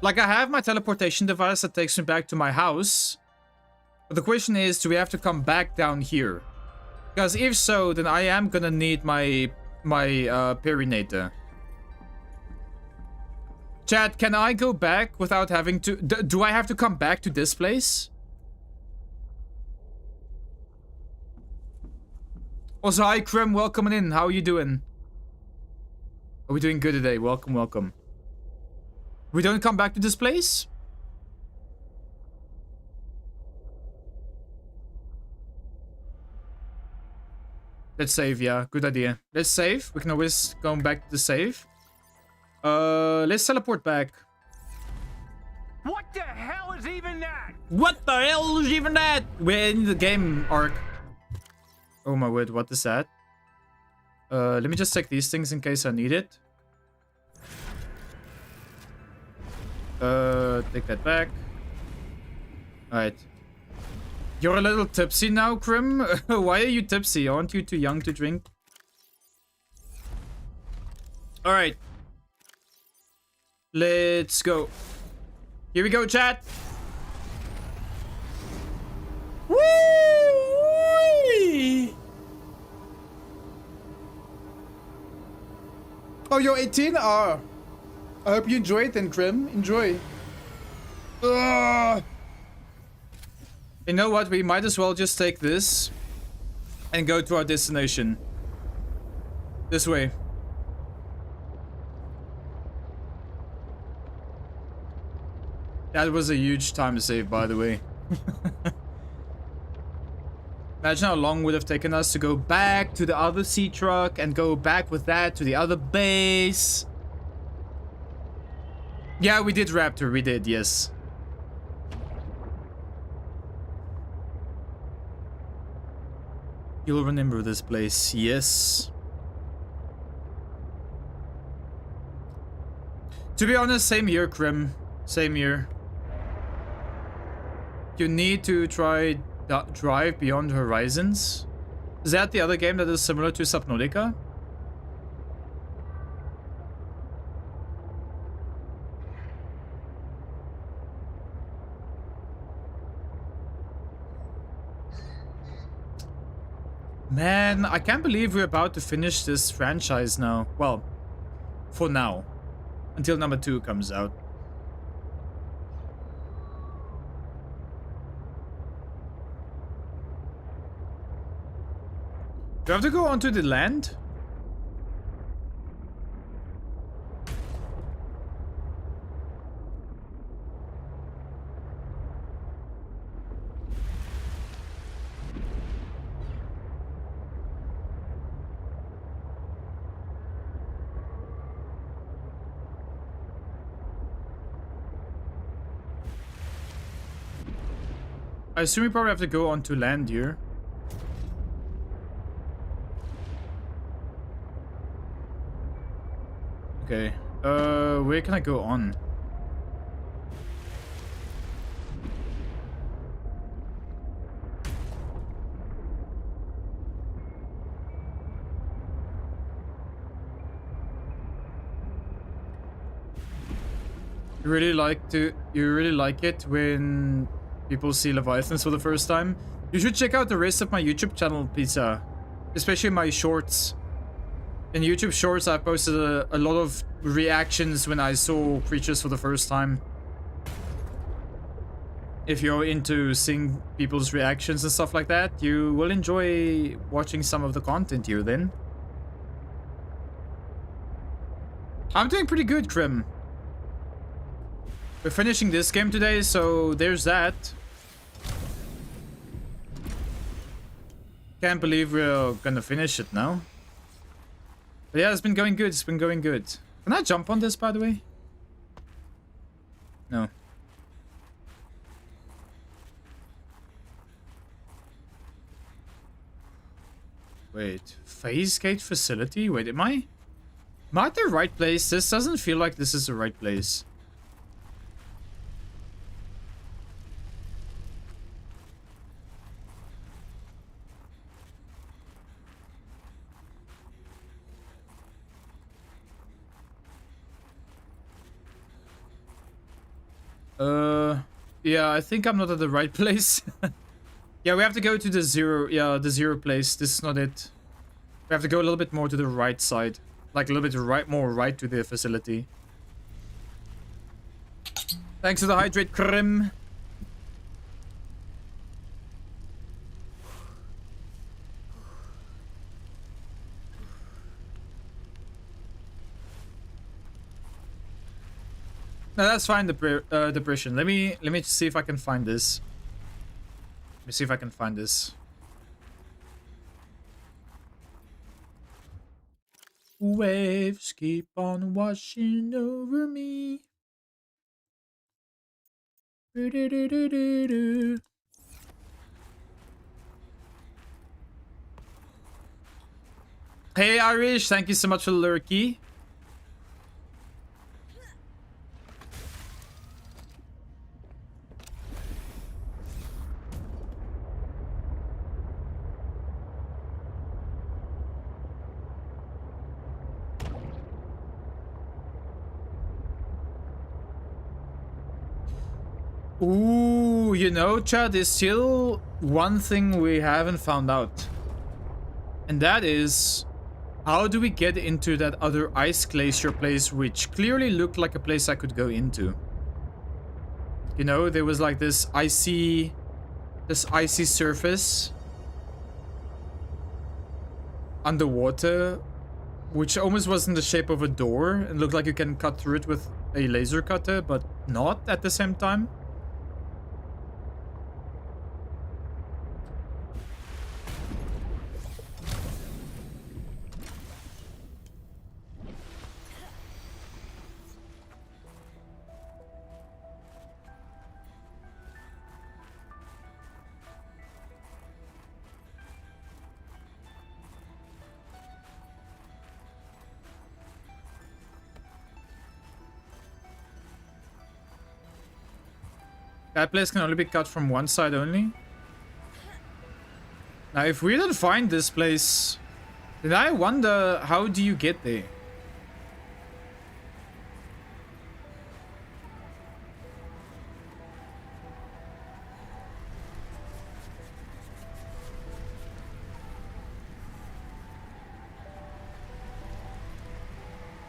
[SPEAKER 1] Like, I have my teleportation device that takes me back to my house. But the question is, do we have to come back down here? Because if so, then I am gonna need my perinator. Chat, can I go back without having to... Do I have to come back to this place? Also, hi, Krem. Welcome in. How are you doing? Are we doing good today? Welcome, welcome. We don't come back to this place? Let's save, yeah. Good idea. Let's save. We can always go back to the save. Let's teleport back.
[SPEAKER 5] What the hell is even that?
[SPEAKER 1] What the hell is even that? We're in the game, Ark. Oh my word, what is that? Let me just check these things in case I need it. Take that back. Alright. You're a little tipsy now, Krim? Why are you tipsy? Aren't you too young to drink? Alright. Let's go. Here we go, chat. Woo! Oh, you're 18? Ah. I hope you enjoy it then, Krim. Enjoy. Ugh. You know what? We might as well just take this and go to our destination. This way. That was a huge time save, by the way. Imagine how long it would have taken us to go back to the other sea truck and go back with that to the other base. Yeah, we did Raptor. We did, yes. You'll remember this place, yes. To be honest, same here, Krim. Same here. You need to try Drive Beyond Horizons. Is that the other game that is similar to Subnautica? Man, I can't believe we're about to finish this franchise now. Well, for now. Until number 2 comes out. Do I have to go onto the land? I assume we probably have to go onto land here. Okay. Where can I go on? You really like it when people see Leviathans for the first time? You should check out the rest of my YouTube channel, Pizza. Especially my shorts. In YouTube Shorts, I posted a lot of reactions when I saw creatures for the first time. If you're into seeing people's reactions and stuff like that, you will enjoy watching some of the content here then. I'm doing pretty good, Krim. We're finishing this game today, so there's that. Can't believe we're gonna finish it now. But yeah, it's been going good. It's been going good. Can I jump on this, by the way? No. Wait. Phase gate facility? Wait, am I at the right place? This doesn't feel like this is the right place. Yeah, I think I'm not at the right place. Yeah, we have to go to the zero place. This is not it. We have to go a little bit more to the right side. Like a little bit more right to the facility. Thanks to the hydrate, Krim. No, that's fine, depression. Let me see if I can find this. Let me see if I can find this. Waves keep on washing over me. Hey Irish, thank you so much for the lurky. Ooh, you know, Chad, there's still one thing we haven't found out. And that is, how do we get into that other ice glacier place, which clearly looked like a place I could go into? You know, there was like this icy surface underwater, which almost was in the shape of a door and looked like you can cut through it with a laser cutter, but not at the same time. That place can only be cut from one side only. Now, if we don't find this place, then I wonder, how do you get there?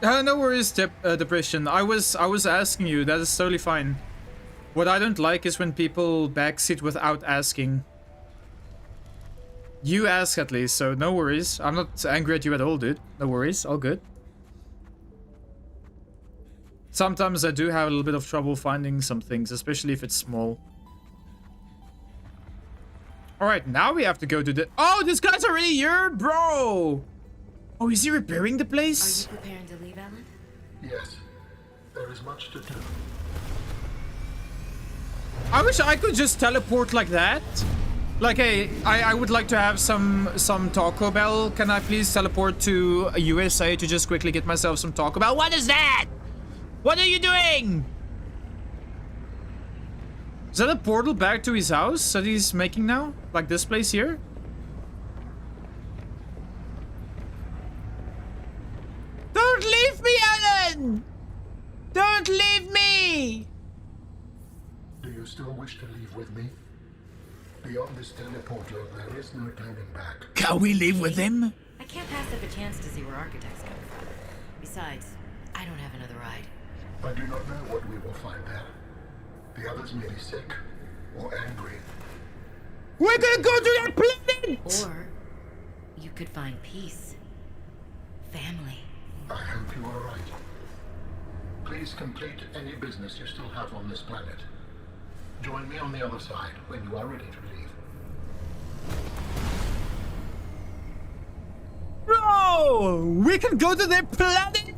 [SPEAKER 1] No worries, Depression. I was asking you. That is totally fine. What I don't like is when people backseat without asking. You ask at least, so no worries. I'm not angry at you at all, dude. No worries, all good. Sometimes I do have a little bit of trouble finding some things, especially if it's small. Alright, now we have to go to the... Oh, this guy's already here, bro! Oh, is he repairing the place?
[SPEAKER 4] Are you preparing to leave, Alan?
[SPEAKER 6] Yes, there is much to do.
[SPEAKER 1] I wish I could just teleport like that. Like, hey, I would like to have some Taco Bell. Can I please teleport to USA to just quickly get myself some Taco Bell? What is that? What are you doing? Is that a portal back to his house that he's making now? Like this place here? Don't leave me, Alan! Don't leave me!
[SPEAKER 6] Do you still wish to leave with me? Beyond this teleporter, there is no turning back.
[SPEAKER 1] Can we leave with him?
[SPEAKER 4] I can't pass up a chance to see where architects come from. Besides, I don't have another ride.
[SPEAKER 6] I do not know what we will find there. The others may be sick or angry.
[SPEAKER 1] We're gonna go to that planet!
[SPEAKER 4] Or you could find peace. Family.
[SPEAKER 6] I hope you are right. Please complete any business you still have on this planet. Join me on the other side when you are ready to leave.
[SPEAKER 1] Bro! We can go to their planet?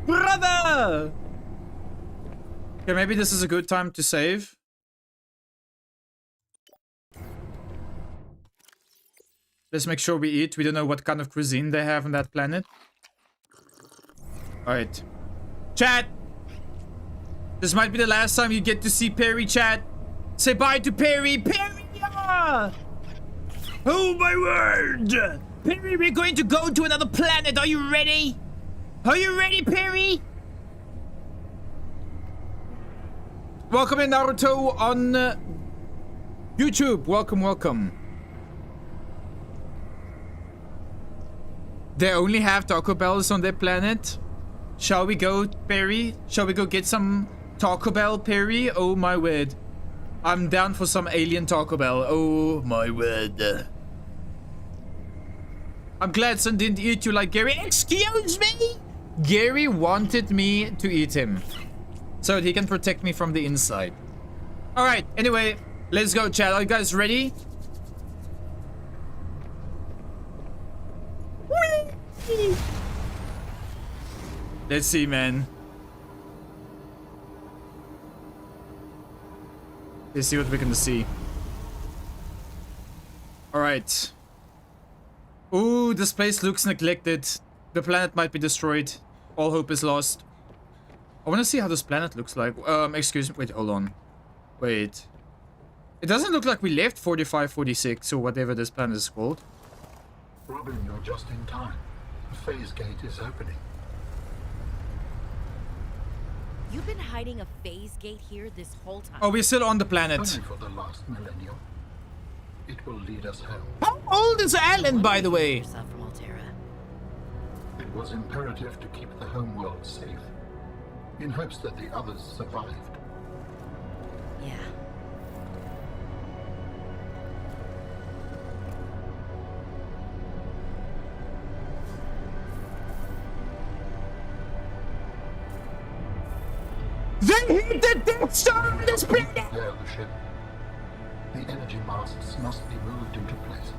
[SPEAKER 1] Brother! Okay, maybe this is a good time to save. Let's make sure we eat. We don't know what kind of cuisine they have on that planet. Alright. Chat! This might be the last time you get to see Perry, chat. Say bye to Perry. Perry! Yeah! Oh my word! Perry, we're going to go to another planet. Are you ready? Are you ready, Perry? Welcome in, Naruto, on YouTube. Welcome, welcome. They only have Taco Bells on their planet. Shall we go, Perry? Shall we go get some Taco Bell, Perry? Oh my word. I'm down for some alien Taco Bell. Oh my word. I'm glad Son didn't eat you like Gary. Excuse me? Gary wanted me to eat him, so that he can protect me from the inside. Alright, anyway, let's go, chat. Are you guys ready? Whee! Let's see, man. Let's see what we can see. Alright. Ooh, this place looks neglected. The planet might be destroyed. All hope is lost. I want to see how this planet looks like. Excuse me. Wait, hold on. Wait. It doesn't look like we left 4546 or whatever this planet is called.
[SPEAKER 6] Robin, you're just in time. The phase gate is opening.
[SPEAKER 9] You've been hiding a phase gate here this whole time.
[SPEAKER 1] Oh, we're still on the planet.
[SPEAKER 6] Only for the last millennium. It will lead us home.
[SPEAKER 1] How old is Alan, by the way?
[SPEAKER 4] Yourself from Altera.
[SPEAKER 6] It was imperative to keep the homeworld safe, in hopes that the others survived.
[SPEAKER 9] Yeah.
[SPEAKER 1] They hit the Death Star on this planet!
[SPEAKER 6] Prepare the ship. The energy masts must be moved into place.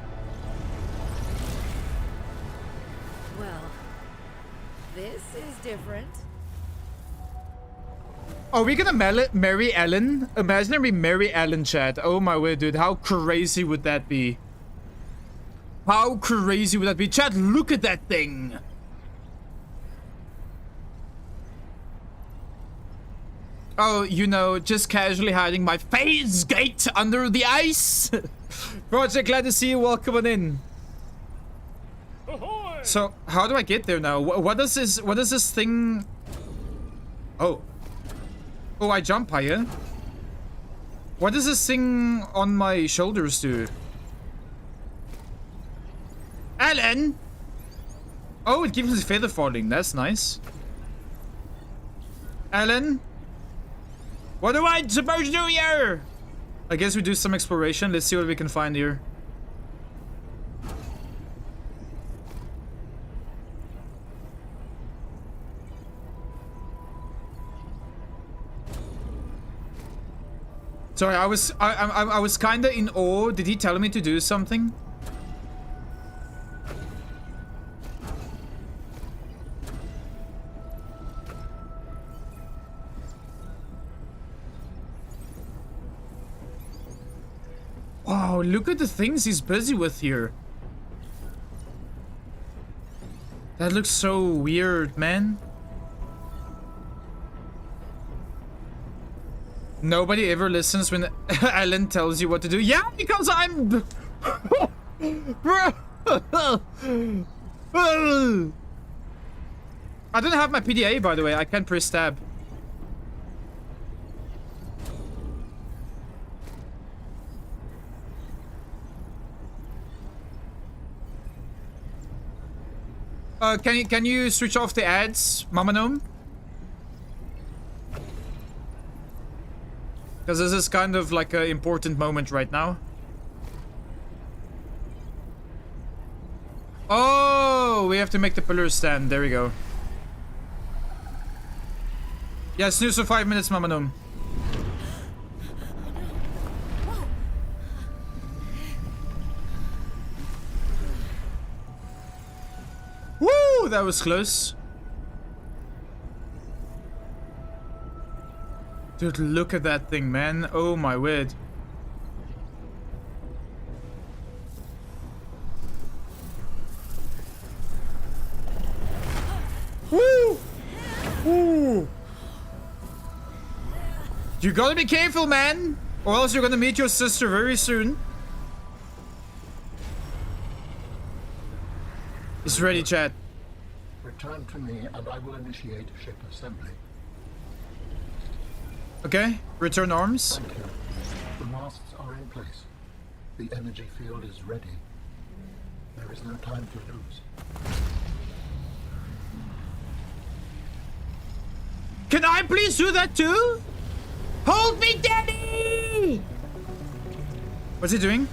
[SPEAKER 9] Well, this is different.
[SPEAKER 1] Are we gonna marry Ellen? Imagine we marry Ellen, chat. Oh my word, dude. How crazy would that be? How crazy would that be? Chat, look at that thing! Oh, you know, just casually hiding my phase gate under the ice. Project, glad to see you. Welcome on in. So, how do I get there now? What does this thing... Oh. Oh, I jump higher. What does this thing on my shoulders do? Alan! Oh, it gives me feather falling. That's nice. Alan? What am I supposed to do here? I guess we do some exploration. Let's see what we can find here. Sorry, I was kinda in awe. Did he tell me to do something? Wow, look at the things he's busy with here. That looks so weird, man. Nobody ever listens when Alan tells you what to do. Yeah, because I'm... I don't have my PDA, by the way. I can't press tab. Can you switch off the ads, Mama Gnome? Because this is kind of like an important moment right now. Oh, we have to make the pillars stand. There we go. Yeah, snooze for 5 minutes, Mama Gnome. Woo, that was close. Dude, look at that thing, man. Oh my word. Woo! Woo! You gotta be careful, man, or else you're gonna meet your sister very soon. It's ready, chat.
[SPEAKER 6] Return to me and I will initiate ship assembly.
[SPEAKER 1] Okay, return arms.
[SPEAKER 6] Thank you. The masts are in place. The energy field is ready. There is no time to lose.
[SPEAKER 1] Can I please do that too? Hold me, Daddy! What's he doing?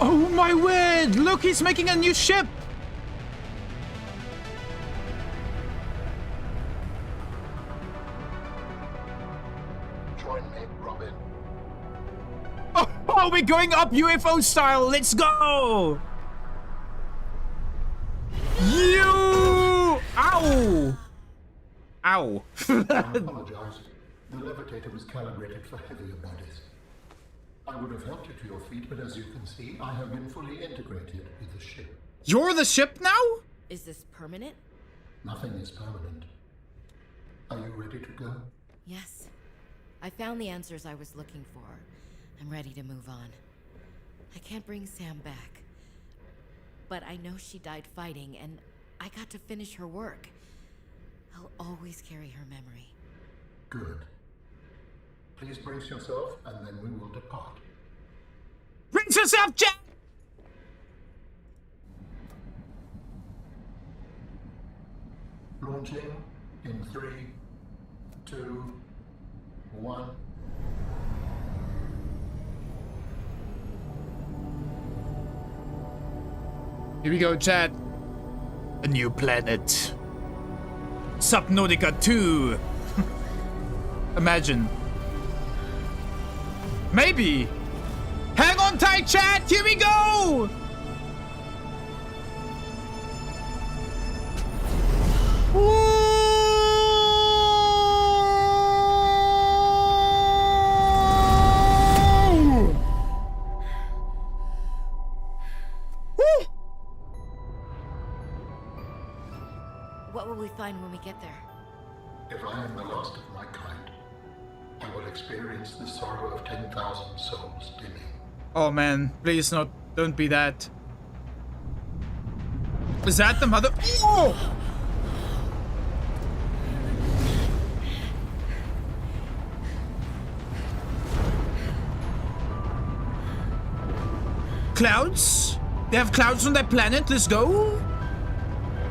[SPEAKER 1] Oh my word! Look, he's making a new ship!
[SPEAKER 6] Join me, Robin.
[SPEAKER 1] Oh, we're going up UFO style! Let's go! You! Ow! Ow.
[SPEAKER 6] I apologize. The levitator was calibrated for heavier bodies. I would have helped you to your feet, but as you can see, I have been fully integrated with the ship.
[SPEAKER 1] You're the ship now?
[SPEAKER 4] Is this permanent?
[SPEAKER 6] Nothing is permanent. Are you ready to go?
[SPEAKER 4] Yes. I found the answers I was looking for. I'm ready to move on. I can't bring Sam back. But I know she died fighting, and I got to finish her work. I'll always carry her memory.
[SPEAKER 6] Good. Please brace yourself, and then we will depart.
[SPEAKER 1] Rinse yourself, Jack!
[SPEAKER 6] Launching in 3, 2, 1.
[SPEAKER 1] Here we go, chat. A new planet. Subnautica 2. Imagine. Maybe. Hang on tight, chat. Here we go. Woo! Woo!
[SPEAKER 4] What will we find when we get there?
[SPEAKER 6] If I am the last of my kind, I will experience the sorrow of 10,000 souls dimming.
[SPEAKER 1] Oh man, please don't be that. Is that the mother? Oh! Clouds? They have clouds on their planet? Let's go!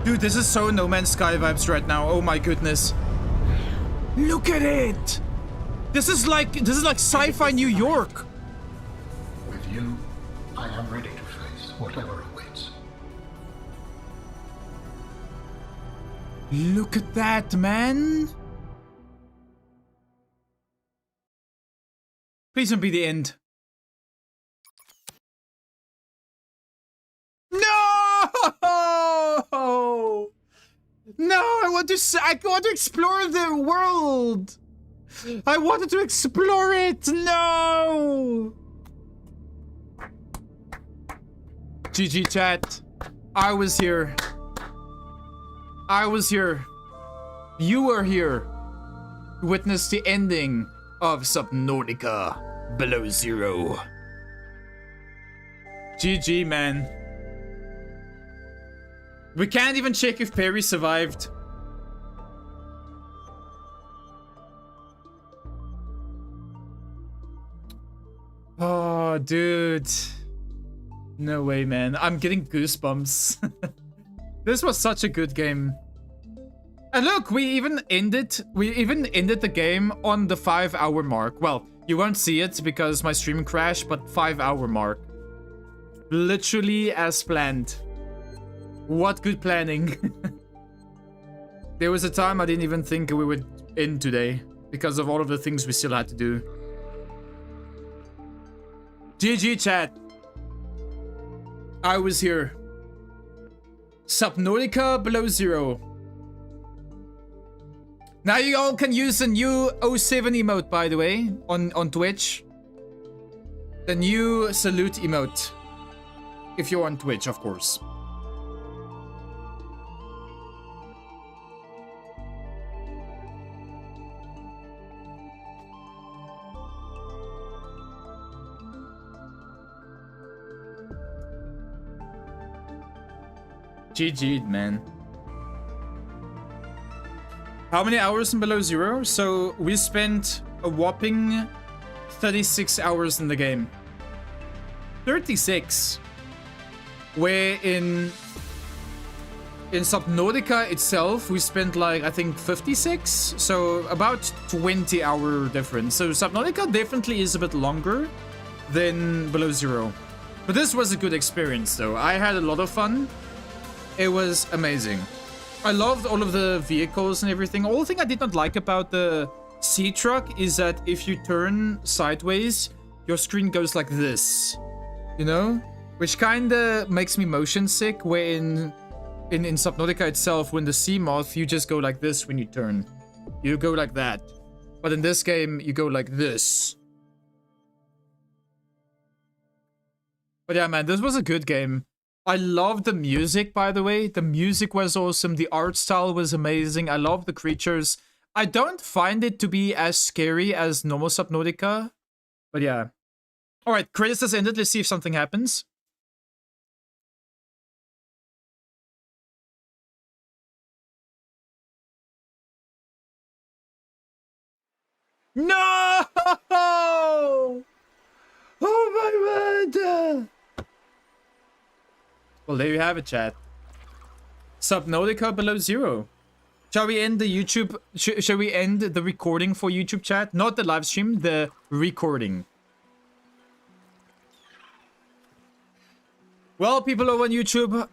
[SPEAKER 1] Dude, this is so No Man's Sky vibes right now. Oh my goodness. Look at it! This is like sci-fi New York.
[SPEAKER 6] With you, I am ready to face whatever awaits.
[SPEAKER 1] Look at that, man. Please don't be the end. No! No, I want to explore the world. I wanted to explore it. No. GG chat. I was here. I was here. You were here. Witness the ending of Subnautica Below Zero. GG, man. We can't even check if Perry survived. Oh, dude. No way, man. I'm getting goosebumps. This was such a good game. And look, we even ended the game on the 5-hour mark. Well, you won't see it because my stream crashed, but 5-hour mark. Literally as planned. What good planning. There was a time I didn't even think we would end today because of all of the things we still had to do. GG chat. I was here. Subnautica Below Zero. Now you all can use a new 07 emote, by the way, on Twitch. The new salute emote. If you're on Twitch, of course. GG, man. How many hours in Below Zero? So we spent a whopping 36 hours in the game. 36. Where in Subnautica itself, we spent like, I think 56. So about 20-hour difference. So Subnautica definitely is a bit longer than Below Zero. But this was a good experience though. I had a lot of fun. It was amazing. I loved all of the vehicles and everything. Only thing I did not like about the sea truck is that if you turn sideways, your screen goes like this. You know? Which kinda makes me motion sick, where in Subnautica itself, when the sea moth, you just go like this when you turn. You go like that. But in this game, you go like this. But yeah, man, this was a good game. I love the music, by the way. The music was awesome. The art style was amazing. I love the creatures. I don't find it to be as scary as normal Subnautica. But yeah. Alright, credits has ended. Let's see if something happens. No! Oh my god! Well, there you have it, chat. Subnautica below zero. Shall we end the YouTube? Shall we end the recording for YouTube chat? Not the live stream, the recording. Well, people over on YouTube,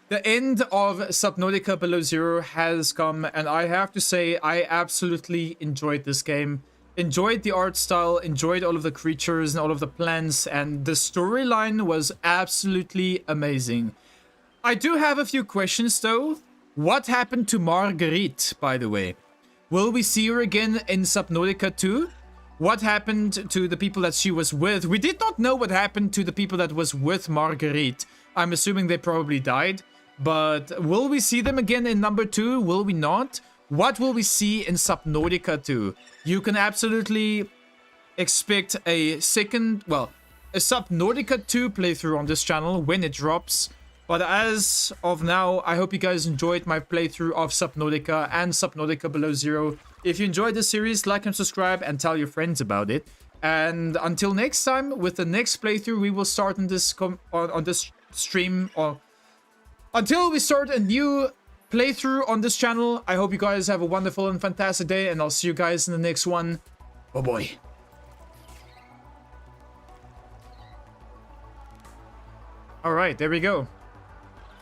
[SPEAKER 1] the end of Subnautica below zero has come, and I have to say I absolutely enjoyed this game. Enjoyed the art style, enjoyed all of the creatures and all of the plants, and the storyline was absolutely amazing. I do have a few questions though. What happened to Marguerite, by the way? Will we see her again in Subnautica 2? What happened to the people that she was with? We did not know what happened to the people that was with Marguerite. I'm assuming they probably died. But will we see them again in number 2? Will we not? What will we see in Subnautica 2? You can absolutely expect a Subnautica 2 playthrough on this channel when it drops. But as of now, I hope you guys enjoyed my playthrough of Subnautica and Subnautica Below Zero. If you enjoyed this series, like and subscribe and tell your friends about it. And until next time, with the next playthrough we will start on this on this stream, or until we start a new playthrough on this channel, I hope you guys have a wonderful and fantastic day, and I'll see you guys in the next one. Bye bye. Alright, there we go.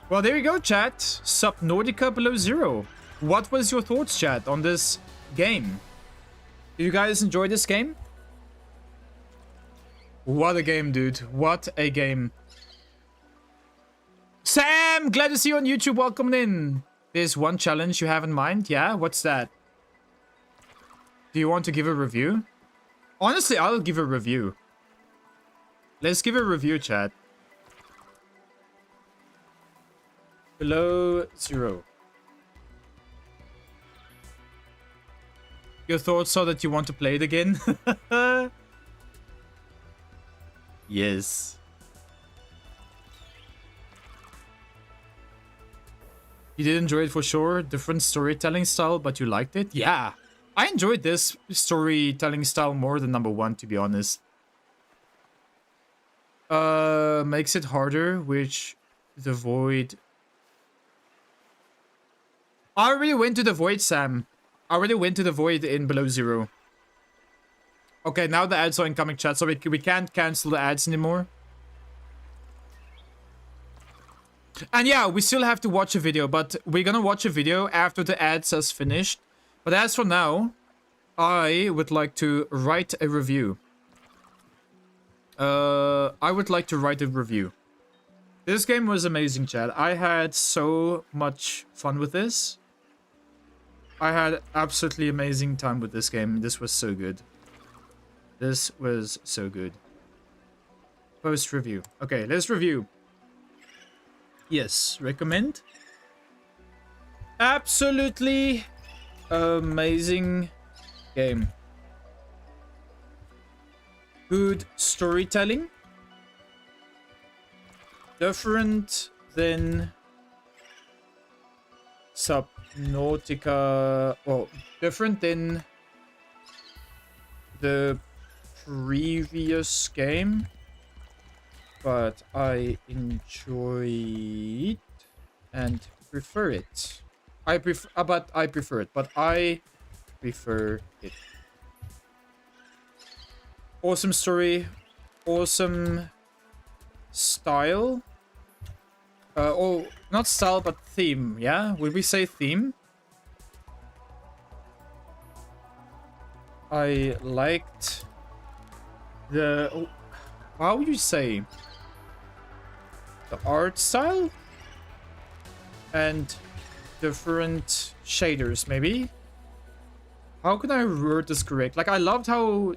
[SPEAKER 1] Well, there you go, chat. Subnautica Below Zero. What was your thoughts, chat, on this game? Did you guys enjoy this game? What a game, dude. What a game. Sam, glad to see you on YouTube. Welcome in. There's one challenge you have in mind. Yeah, what's that? Do you want to give a review? Honestly, I'll give a review. Let's give a review, chat. Below Zero. Your thoughts are that you want to play it again? Yes. You did enjoy it for sure. Different storytelling style, but you liked it? Yeah. I enjoyed this storytelling style more than number 1, to be honest. Makes it harder, which the void... I already went to the void, Sam. I already went to the void in Below Zero. Okay, now the ads are incoming, chat, so we can't cancel the ads anymore. And yeah, we still have to watch a video, but we're gonna watch a video after the ads has finished. But as for now, I would like to write a review. This game was amazing, chat. I had so much fun with this. I had absolutely amazing time with this game. This was so good. This was so good. Post review. Okay, let's review. Yes, recommend. Absolutely amazing game. Good storytelling. Different than Subnautica. Well, different than the previous game, but I enjoy it and prefer it. I prefer it. Awesome story, awesome style. Oh, not style, but theme. Yeah, would we say theme? I liked the... Oh, how would you say? The art style? And different shaders, maybe? How can I word this correct? Like, I loved how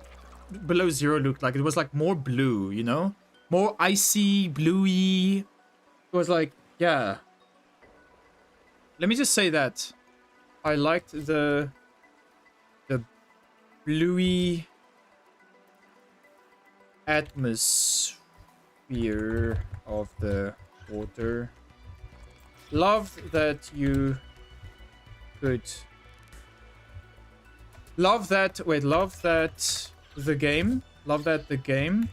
[SPEAKER 1] Below Zero looked like. It was like more blue, you know? More icy, bluey. It was like, yeah. Let me just say that. I liked the bluey atmosphere of the water. Love that you could... Love that the game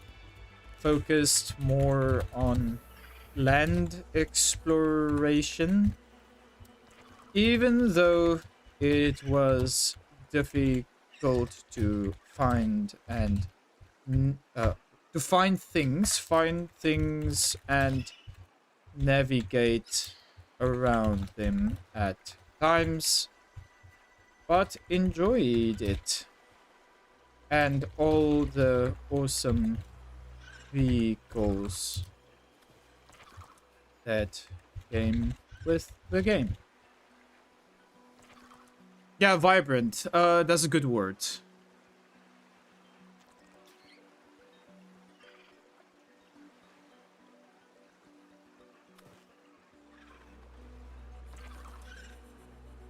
[SPEAKER 1] focused more on land exploration, even though it was difficult to find and find things and navigate around them at times, but enjoyed it and all the awesome vehicles that came with the game. Yeah, vibrant. That's a good word.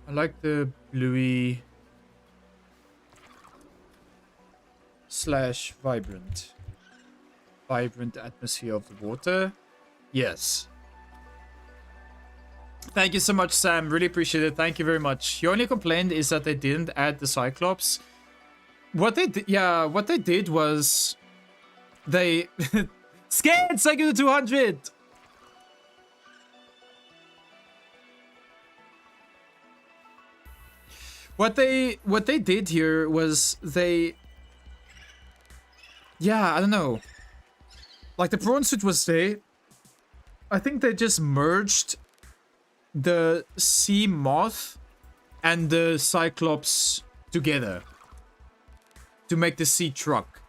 [SPEAKER 1] I like the bluey / vibrant. Vibrant atmosphere of the water. Yes. Thank you so much, Sam. Really appreciate it. Thank you very much. Your only complaint is that they didn't add the Cyclops. What they did was they scared. Thank you to 200. What they did here was I don't know. Like the prawn suit was there. I think they just merged the sea moth and the Cyclops together to make the sea truck.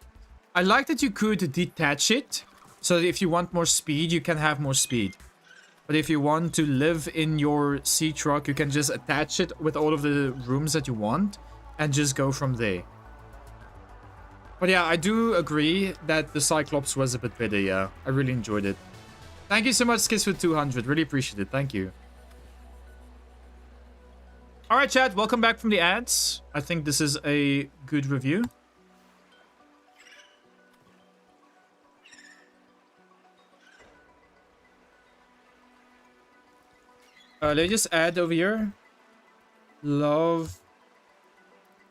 [SPEAKER 1] I like that you could detach it, so that if you want more speed, you can have more speed. But if you want to live in your sea truck, you can just attach it with all of the rooms that you want and just go from there. But yeah, I do agree that the Cyclops was a bit better, yeah. I really enjoyed it. Thank you so much, Skis, for 200. Really appreciate it. Thank you. Alright, chat. Welcome back from the ads. I think this is a good review. Let me just add over here. Love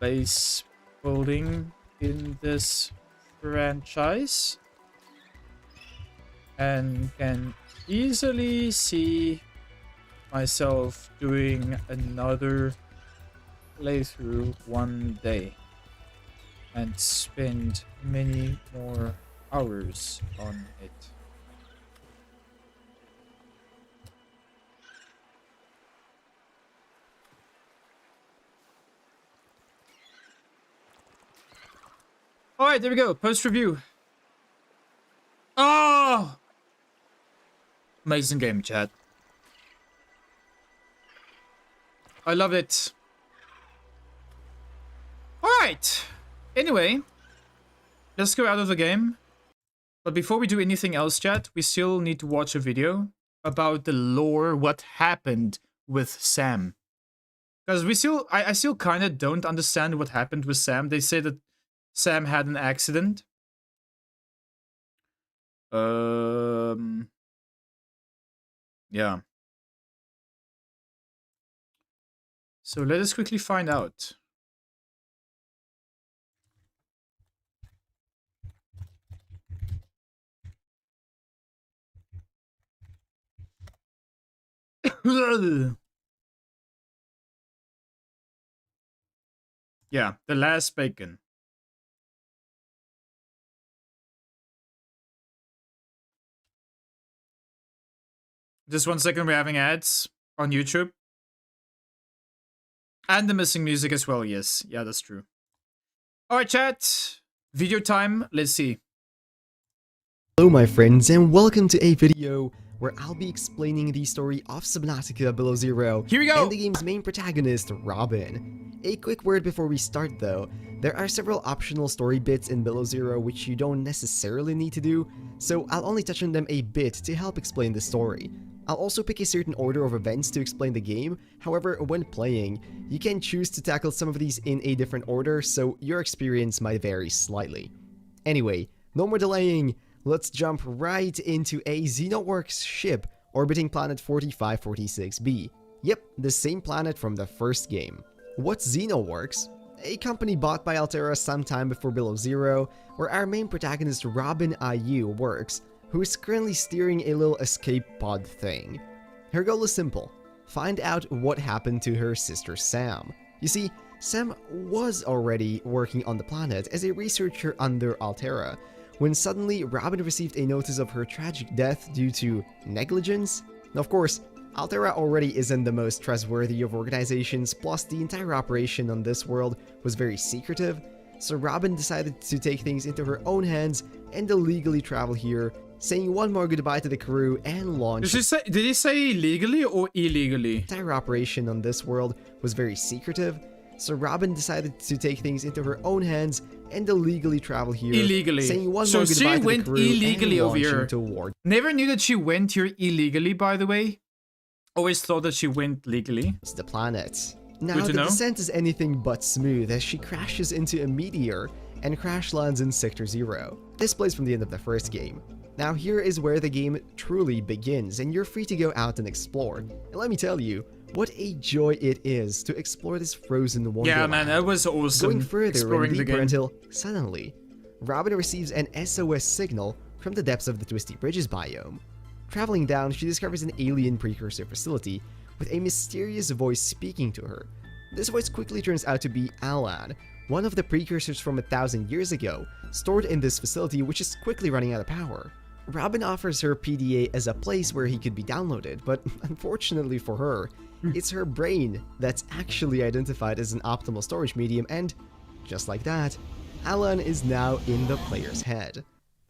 [SPEAKER 1] base building in this franchise. And can easily see myself doing another playthrough one day. And spend many more hours on it. Alright, there we go. Post review. Oh! Amazing game, chat. I love it. Alright. Anyway, let's go out of the game. But before we do anything else, chat, we still need to watch a video about the lore, what happened with Sam. Because I still kind of don't understand what happened with Sam. They say that Sam had an accident. Yeah. So let us quickly find out. Yeah, the last bacon. Just 1 second, we're having ads on YouTube. And the missing music as well, yes. Yeah, that's true. Alright, chat. Video time. Let's see.
[SPEAKER 10] Hello my friends, and welcome to a video where I'll be explaining the story of Subnautica Below Zero.
[SPEAKER 1] Here we go!
[SPEAKER 10] And the game's main protagonist, Robin. A quick word before we start though. There are several optional story bits in Below Zero which you don't necessarily need to do, so I'll only touch on them a bit to help explain the story. I'll also pick a certain order of events to explain the game, however, when playing, you can choose to tackle some of these in a different order, so your experience might vary slightly. Anyway, no more delaying, let's jump right into a Xenoworks ship orbiting planet 4546b. Yep, the same planet from the first game. What's Xenoworks? A company bought by Altera sometime before Below Zero, where our main protagonist Robin IU works. who is currently steering a little escape pod thing. Her goal is simple: find out what happened to her sister Sam. You see, Sam was already working on the planet as a researcher under Altera, when suddenly Robin received a notice of her tragic death due to negligence. Now, of course, Altera already isn't the most trustworthy of organizations, plus the entire operation on this world was very secretive, so Robin decided to take things into her own hands and illegally travel here, saying one more goodbye to the crew and launch.
[SPEAKER 1] Did he say legally or illegally?
[SPEAKER 10] The entire operation on this world was very secretive, so Robin decided to take things into her own hands and illegally travel here,
[SPEAKER 1] Illegally.
[SPEAKER 10] saying one
[SPEAKER 1] So
[SPEAKER 10] more goodbye
[SPEAKER 1] she
[SPEAKER 10] to the
[SPEAKER 1] went
[SPEAKER 10] crew
[SPEAKER 1] illegally
[SPEAKER 10] and
[SPEAKER 1] over here.
[SPEAKER 10] launching toward.
[SPEAKER 1] Never knew that she went here illegally, by the way. Always thought that she went legally.
[SPEAKER 10] The planet. Now,
[SPEAKER 1] Good to
[SPEAKER 10] the
[SPEAKER 1] know.
[SPEAKER 10] descent is anything but smooth as she crashes into a meteor and crash lands in Sector 0. This plays from the end of the first game. Now, here is where the game truly begins, and you're free to go out and explore. And let me tell you, what a joy it is to explore this frozen wonderland.
[SPEAKER 1] Yeah, man, that was awesome.
[SPEAKER 10] Going further
[SPEAKER 1] exploring
[SPEAKER 10] and
[SPEAKER 1] the
[SPEAKER 10] deeper
[SPEAKER 1] game.
[SPEAKER 10] until, suddenly, Robin receives an SOS signal from the depths of the Twisty Bridges biome. Traveling down, she discovers an alien precursor facility with a mysterious voice speaking to her. This voice quickly turns out to be Alan, one of the precursors from 1,000 years ago, stored in this facility which is quickly running out of power. Robin offers her PDA as a place where he could be downloaded, but unfortunately for her, it's her brain that's actually identified as an optimal storage medium, and just like that, Alan is now in the player's head.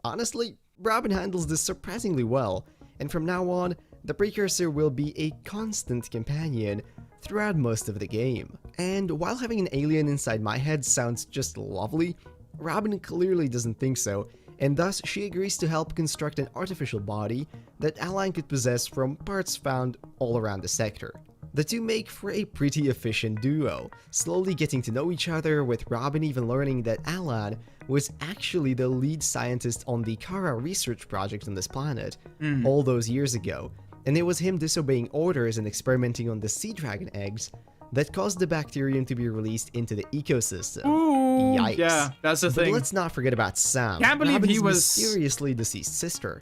[SPEAKER 10] Honestly, Robin handles this surprisingly well, and from now on, the precursor will be a constant companion throughout most of the game. And while having an alien inside my head sounds just lovely, Robin clearly doesn't think so, and thus she agrees to help construct an artificial body that Alan could possess from parts found all around the sector. The two make for a pretty efficient duo, slowly getting to know each other, with Robin even learning that Alan was actually the lead scientist on the Kara research project on this planet all those years ago, and it was him disobeying orders and experimenting on the sea dragon eggs that caused the bacterium to be released into the ecosystem.
[SPEAKER 1] Ooh,
[SPEAKER 10] Yikes.
[SPEAKER 1] yeah, that's the
[SPEAKER 10] But
[SPEAKER 1] thing.
[SPEAKER 10] let's not forget about Sam,
[SPEAKER 1] Can't believe
[SPEAKER 10] Robin's
[SPEAKER 1] he was-
[SPEAKER 10] mysteriously deceased sister.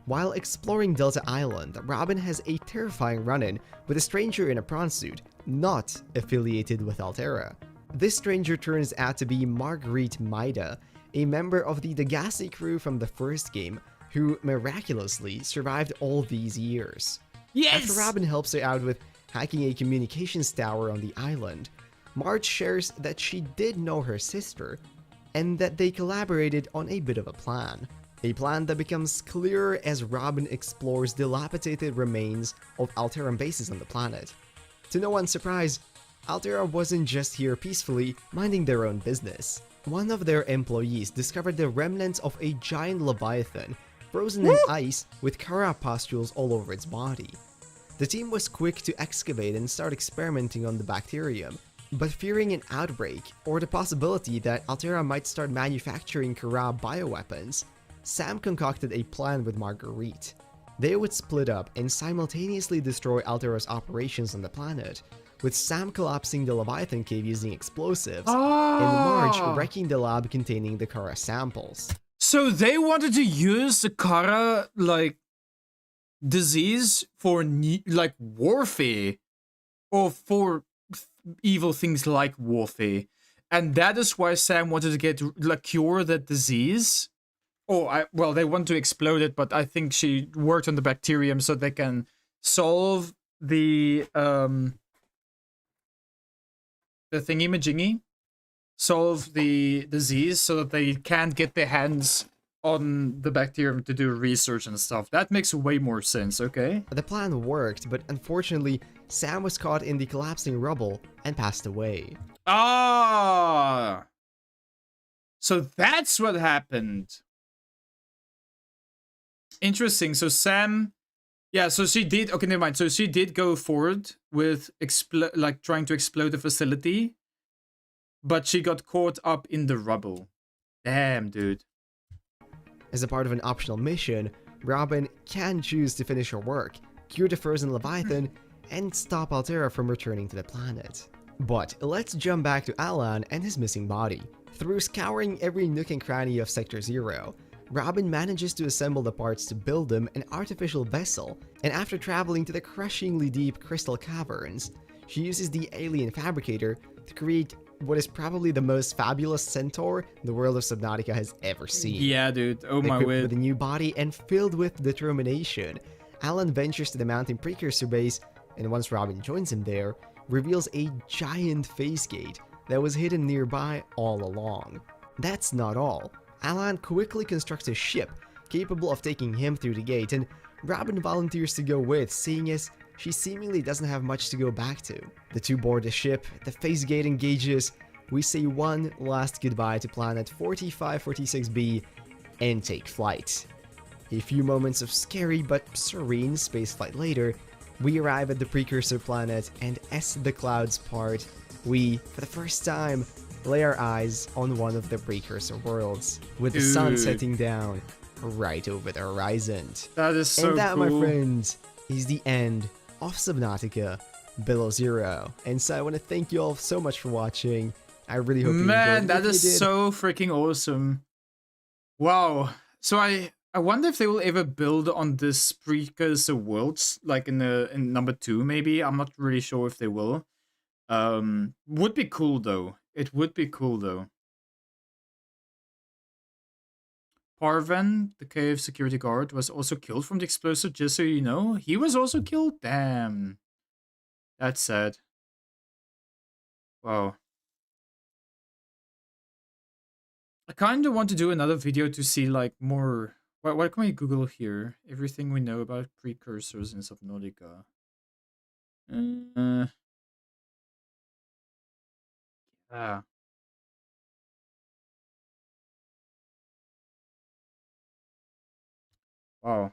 [SPEAKER 10] While exploring Delta Island, Robin has a terrifying run-in with a stranger in a prawn suit, not affiliated with Altera. This stranger turns out to be Marguerite Maida, a member of the Degassi crew from the first game, who miraculously survived all these years.
[SPEAKER 1] Yes!
[SPEAKER 10] After Robin helps her out with hacking a communications tower on the island, Marge shares that she did know her sister, and that they collaborated on a bit of a plan. A plan that becomes clearer as Robin explores dilapidated remains of Alteran bases on the planet. To no one's surprise, Altera wasn't just here peacefully minding their own business. One of their employees discovered the remnants of a giant leviathan frozen in ice with Kara pustules all over its body. The team was quick to excavate and start experimenting on the bacterium, but fearing an outbreak or the possibility that Altera might start manufacturing Kara bioweapons, Sam concocted a plan with Marguerite. They would split up and simultaneously destroy Altera's operations on the planet, with Sam collapsing the Leviathan cave using explosives, and Marge wrecking the lab containing the Kara samples.
[SPEAKER 1] So they wanted to use the Kara, like, disease for, like, warfare. Or for evil things like warfare. And that is why Sam wanted to get, like, cure that disease. Well, they want to explode it, but I think she worked on the bacterium so they can solve the thingy-majingy. Solve the disease so that they can't get their hands on the bacterium to do research and stuff. That makes way more sense, okay?
[SPEAKER 10] The plan worked, but unfortunately, Sam was caught in the collapsing rubble and passed away.
[SPEAKER 1] Ah! So that's what happened. Interesting. So Sam... Yeah, so she did... Okay, never mind. So she did go forward with trying to explode the facility. But she got caught up in the rubble. Damn, dude.
[SPEAKER 10] As a part of an optional mission, Robin can choose to finish her work, cure the frozen Leviathan, and stop Altera from returning to the planet. But let's jump back to Alan and his missing body. Through scouring every nook and cranny of Sector 0, Robin manages to assemble the parts to build them an artificial vessel, and after traveling to the crushingly deep crystal caverns, she uses the alien fabricator to create what is probably the most fabulous centaur the world of Subnautica has ever seen.
[SPEAKER 1] Yeah, dude. Oh my
[SPEAKER 10] Equipped
[SPEAKER 1] word.
[SPEAKER 10] with a new body and filled with determination, Alan ventures to the mountain precursor base, and once Robin joins him there, reveals a giant phase gate that was hidden nearby all along. That's not all. Alan quickly constructs a ship capable of taking him through the gate, and Robin volunteers to go with, seeing as she seemingly doesn't have much to go back to. The two board the ship, the phase gate engages, we say one last goodbye to planet 4546b, and take flight. A few moments of scary but serene spaceflight later, we arrive at the precursor planet, and as the clouds part, we, for the first time, lay our eyes on one of the precursor worlds, with the sun
[SPEAKER 1] Dude.
[SPEAKER 10] setting down right over the horizon.
[SPEAKER 1] That is so
[SPEAKER 10] And that,
[SPEAKER 1] cool.
[SPEAKER 10] my friends, is the end of Subnautica Below Zero. And so I want to thank you all so much for watching. I really hope you
[SPEAKER 1] Man,
[SPEAKER 10] enjoyed it.
[SPEAKER 1] that
[SPEAKER 10] If
[SPEAKER 1] is
[SPEAKER 10] you did,
[SPEAKER 1] so freaking awesome. Wow. So I wonder if they will ever build on this precursor worlds, like in number 2 maybe. I'm not really sure if they will. Would be cool though. It would be cool though. Parvan, the cave security guard, was also killed from the explosive, just so you know. He was also killed? Damn. That's sad. Wow. I kind of want to do another video to see like more... What can we Google here? Everything we know about precursors in Subnautica. Yeah. Wow.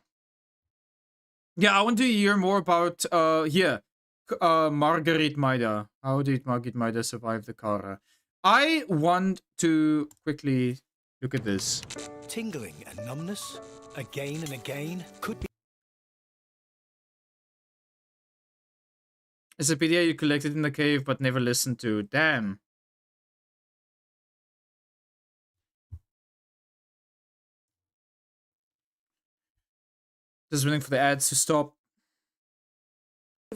[SPEAKER 1] Yeah, I want to hear more about Margaret Maida. How did Margaret Maida survive the Kara? I want to quickly look at this.
[SPEAKER 5] Tingling and numbness, again and again, could be.
[SPEAKER 1] It's a video you collected in the cave but never listened to. Damn. Just waiting for the ads to stop.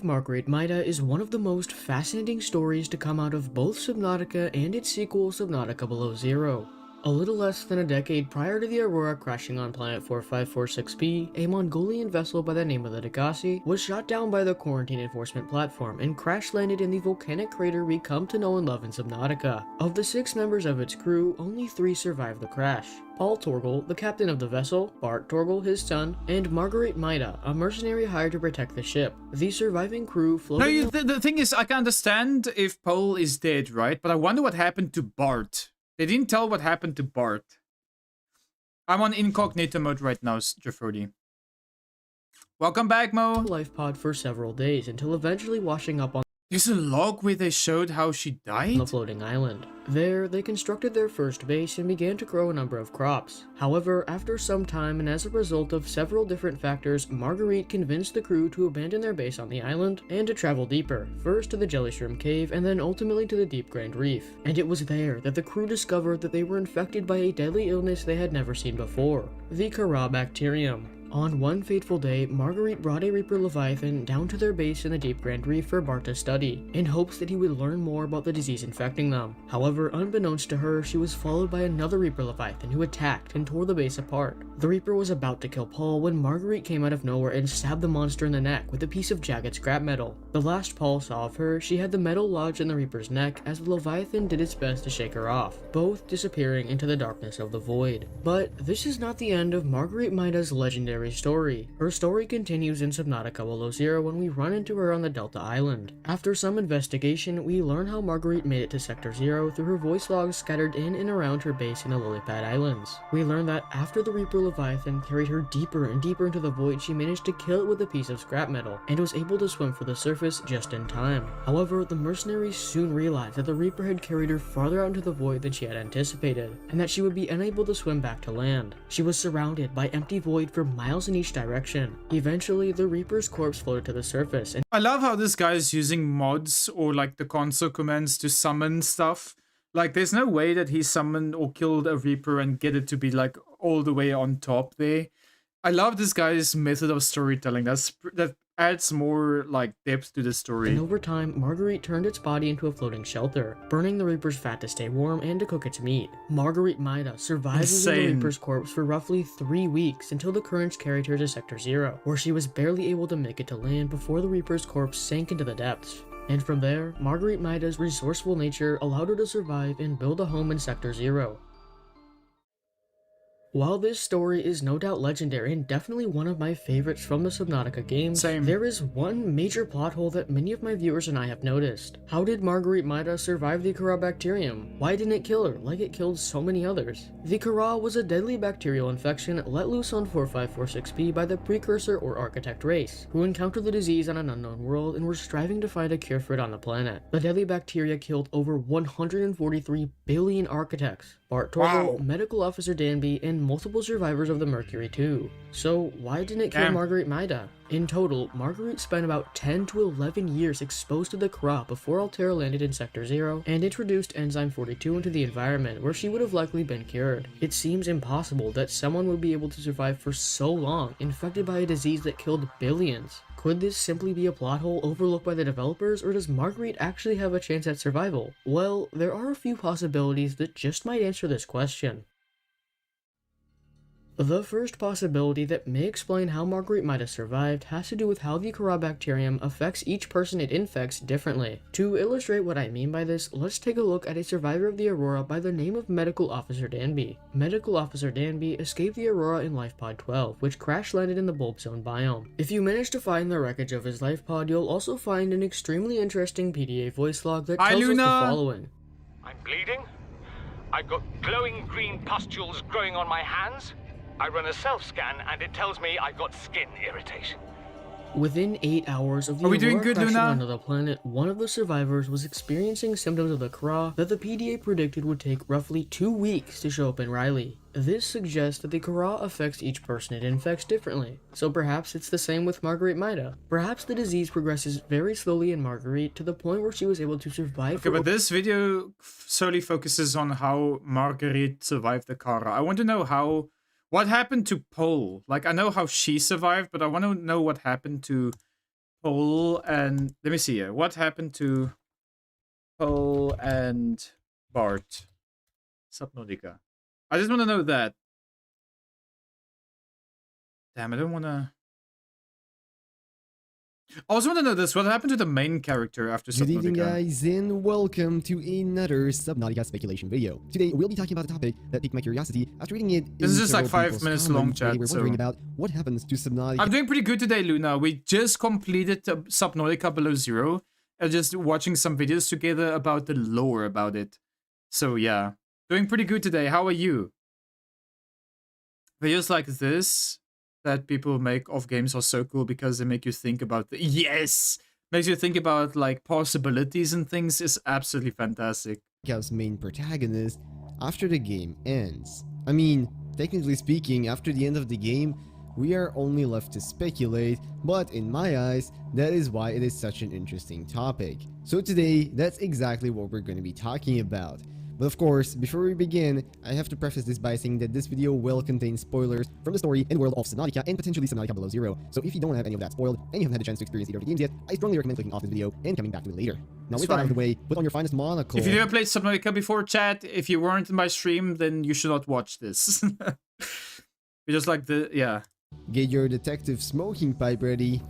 [SPEAKER 11] Margaret Maida is one of the most fascinating stories to come out of both Subnautica and its sequel Subnautica Below Zero. A little less than a decade prior to the Aurora crashing on planet 4546b, a Mongolian vessel by the name of the Degassi was shot down by the quarantine enforcement platform and crash-landed in the volcanic crater we come to know and love in Subnautica. Of the 6 members of its crew, only 3 survived the crash. Paul Torgel, the captain of the vessel, Bart Torgel, his son, and Margaret Maida, a mercenary hired to protect the ship. The surviving crew floated...
[SPEAKER 1] No, the thing is, I can understand if Paul is dead, right? But I wonder what happened to Bart. They didn't tell what happened to Bart. I'm on incognito mode right now, Jeffrody. Welcome back, Mo.
[SPEAKER 11] Life pod for several days until eventually washing up on
[SPEAKER 1] There's a log where they showed how she died?
[SPEAKER 11] the floating island. There, they constructed their first base and began to grow a number of crops. However, after some time and as a result of several different factors, Marguerite convinced the crew to abandon their base on the island and to travel deeper, first to the Jellyshroom Cave and then ultimately to the Deep Grand Reef. And it was there that the crew discovered that they were infected by a deadly illness they had never seen before, the Carabacterium. On one fateful day, Marguerite brought a Reaper Leviathan down to their base in the Deep Grand Reef for Bart to study, in hopes that he would learn more about the disease infecting them. However, unbeknownst to her, she was followed by another Reaper Leviathan who attacked and tore the base apart. The Reaper was about to kill Paul when Marguerite came out of nowhere and stabbed the monster in the neck with a piece of jagged scrap metal. The last Paul saw of her, she had the metal lodged in the Reaper's neck as the Leviathan did its best to shake her off, both disappearing into the darkness of the void. But this is not the end of Marguerite Maida's legendary story. Her story continues in Subnautica Below Zero when we run into her on the Delta Island. After some investigation, we learn how Marguerite made it to Sector Zero through her voice logs scattered in and around her base in the Lily-Pad Islands. We learn that after the Reaper Leviathan carried her deeper and deeper into the void, she managed to kill it with a piece of scrap metal, and was able to swim for the surface just in time. However, the mercenaries soon realized that the Reaper had carried her farther out into the void than she had anticipated, and that she would be unable to swim back to land. She was surrounded by empty void for miles in each direction. Eventually, the Reaper's corpse floated to the surface, and
[SPEAKER 1] I love how this guy is using mods or like the console commands to summon stuff. Like, there's no way that he summoned or killed a Reaper and get it to be like all the way on top there. I love this guy's method of storytelling. That adds more like depth to the story.
[SPEAKER 11] And over time, Marguerite turned its body into a floating shelter, burning the Reaper's fat to stay warm and to cook its meat. Marguerite Maida survived within the Reaper's corpse for roughly 3 weeks until the currents carried her to Sector 0, where she was barely able to make it to land before the Reaper's corpse sank into the depths. And from there, Marguerite Maida's resourceful nature allowed her to survive and build a home in Sector 0. While this story is no doubt legendary and definitely one of my favorites from the Subnautica games, there is one major plot hole that many of my viewers and I have noticed. How did Marguerite Maida survive the Kara bacterium? Why didn't it kill her, like it killed so many others? The Kara was a deadly bacterial infection let loose on 4546b by the precursor or architect race, who encountered the disease on an unknown world and were striving to find a cure for it on the planet. The deadly bacteria killed over 143 billion architects, Bart Torval, Medical Officer Danby, and multiple survivors of the Mercury 2. So why didn't it kill Marguerite Maida? In total, Marguerite spent about 10 to 11 years exposed to the Kara before Altera landed in Sector 0 and introduced Enzyme 42 into the environment, where she would have likely been cured. It seems impossible that someone would be able to survive for so long, infected by a disease that killed billions. Could this simply be a plot hole overlooked by the developers, or does Marguerite actually have a chance at survival? Well, there are a few possibilities that just might answer this question. The first possibility that may explain how Marguerite might have survived has to do with how the Kara bacterium affects each person it infects differently. To illustrate what I mean by this, let's take a look at a survivor of the Aurora by the name of Medical Officer Danby. Medical Officer Danby escaped the Aurora in Life Pod 12, which crash-landed in the Bulb Zone biome. If you manage to find the wreckage of his life pod, you'll also find an extremely interesting PDA voice log that tells us the following.
[SPEAKER 5] I'm bleeding. I've got glowing green pustules growing on my hands. I run a self-scan and it tells me I've got skin irritation.
[SPEAKER 11] Within 8 hours of the Aurora crashing onto the planet, one of the survivors was experiencing symptoms of the Kara that the PDA predicted would take roughly 2 weeks to show up in Riley. This suggests that the Kara affects each person it infects differently, so perhaps it's the same with Marguerite Maida. Perhaps the disease progresses very slowly in Marguerite to the point where she was able to survive.
[SPEAKER 1] Okay, but this video solely focuses on how Marguerite survived the Kara. I want to know what happened to Pole? Like, I know how she survived, but I want to know what happened to Pole and... Let me see here. What happened to Pole and Bart? Subnautica. I just want to know that. Damn, I don't want to... I also want to know this. What happened to the main character after Subnautica?
[SPEAKER 10] Good evening, guys, and welcome to another Subnautica speculation video. Today, we'll be talking about a topic that piqued my curiosity after reading it.
[SPEAKER 1] This is just like 5 minutes long, chat.
[SPEAKER 10] We're wondering about what happens to Subnautica.
[SPEAKER 1] I'm doing pretty good today, Luna. We just completed Subnautica Below Zero and just watching some videos together about the lore about it. So yeah, doing pretty good today. How are you? Videos like this that people make of games are so cool because they make you think about makes you think about like possibilities and things is absolutely fantastic.
[SPEAKER 10] Subnautica's main protagonist after the game ends. I mean, technically speaking, after the end of the game, we are only left to speculate, but in my eyes, that is why it is such an interesting topic. So today, that's exactly what we're going to be talking about. But of course, before we begin, I have to preface this by saying that this video will contain spoilers from the story and world of Subnautica and potentially Subnautica Below Zero. So if you don't have any of that spoiled and you haven't had the chance to experience either of the games yet, I strongly recommend clicking off this video and coming back to it later. Now with that out of the way, put on your finest monocle.
[SPEAKER 1] If you never played Subnautica before, chat, if you weren't in my stream, then you should not watch this. You just like
[SPEAKER 10] Get your detective smoking pipe ready,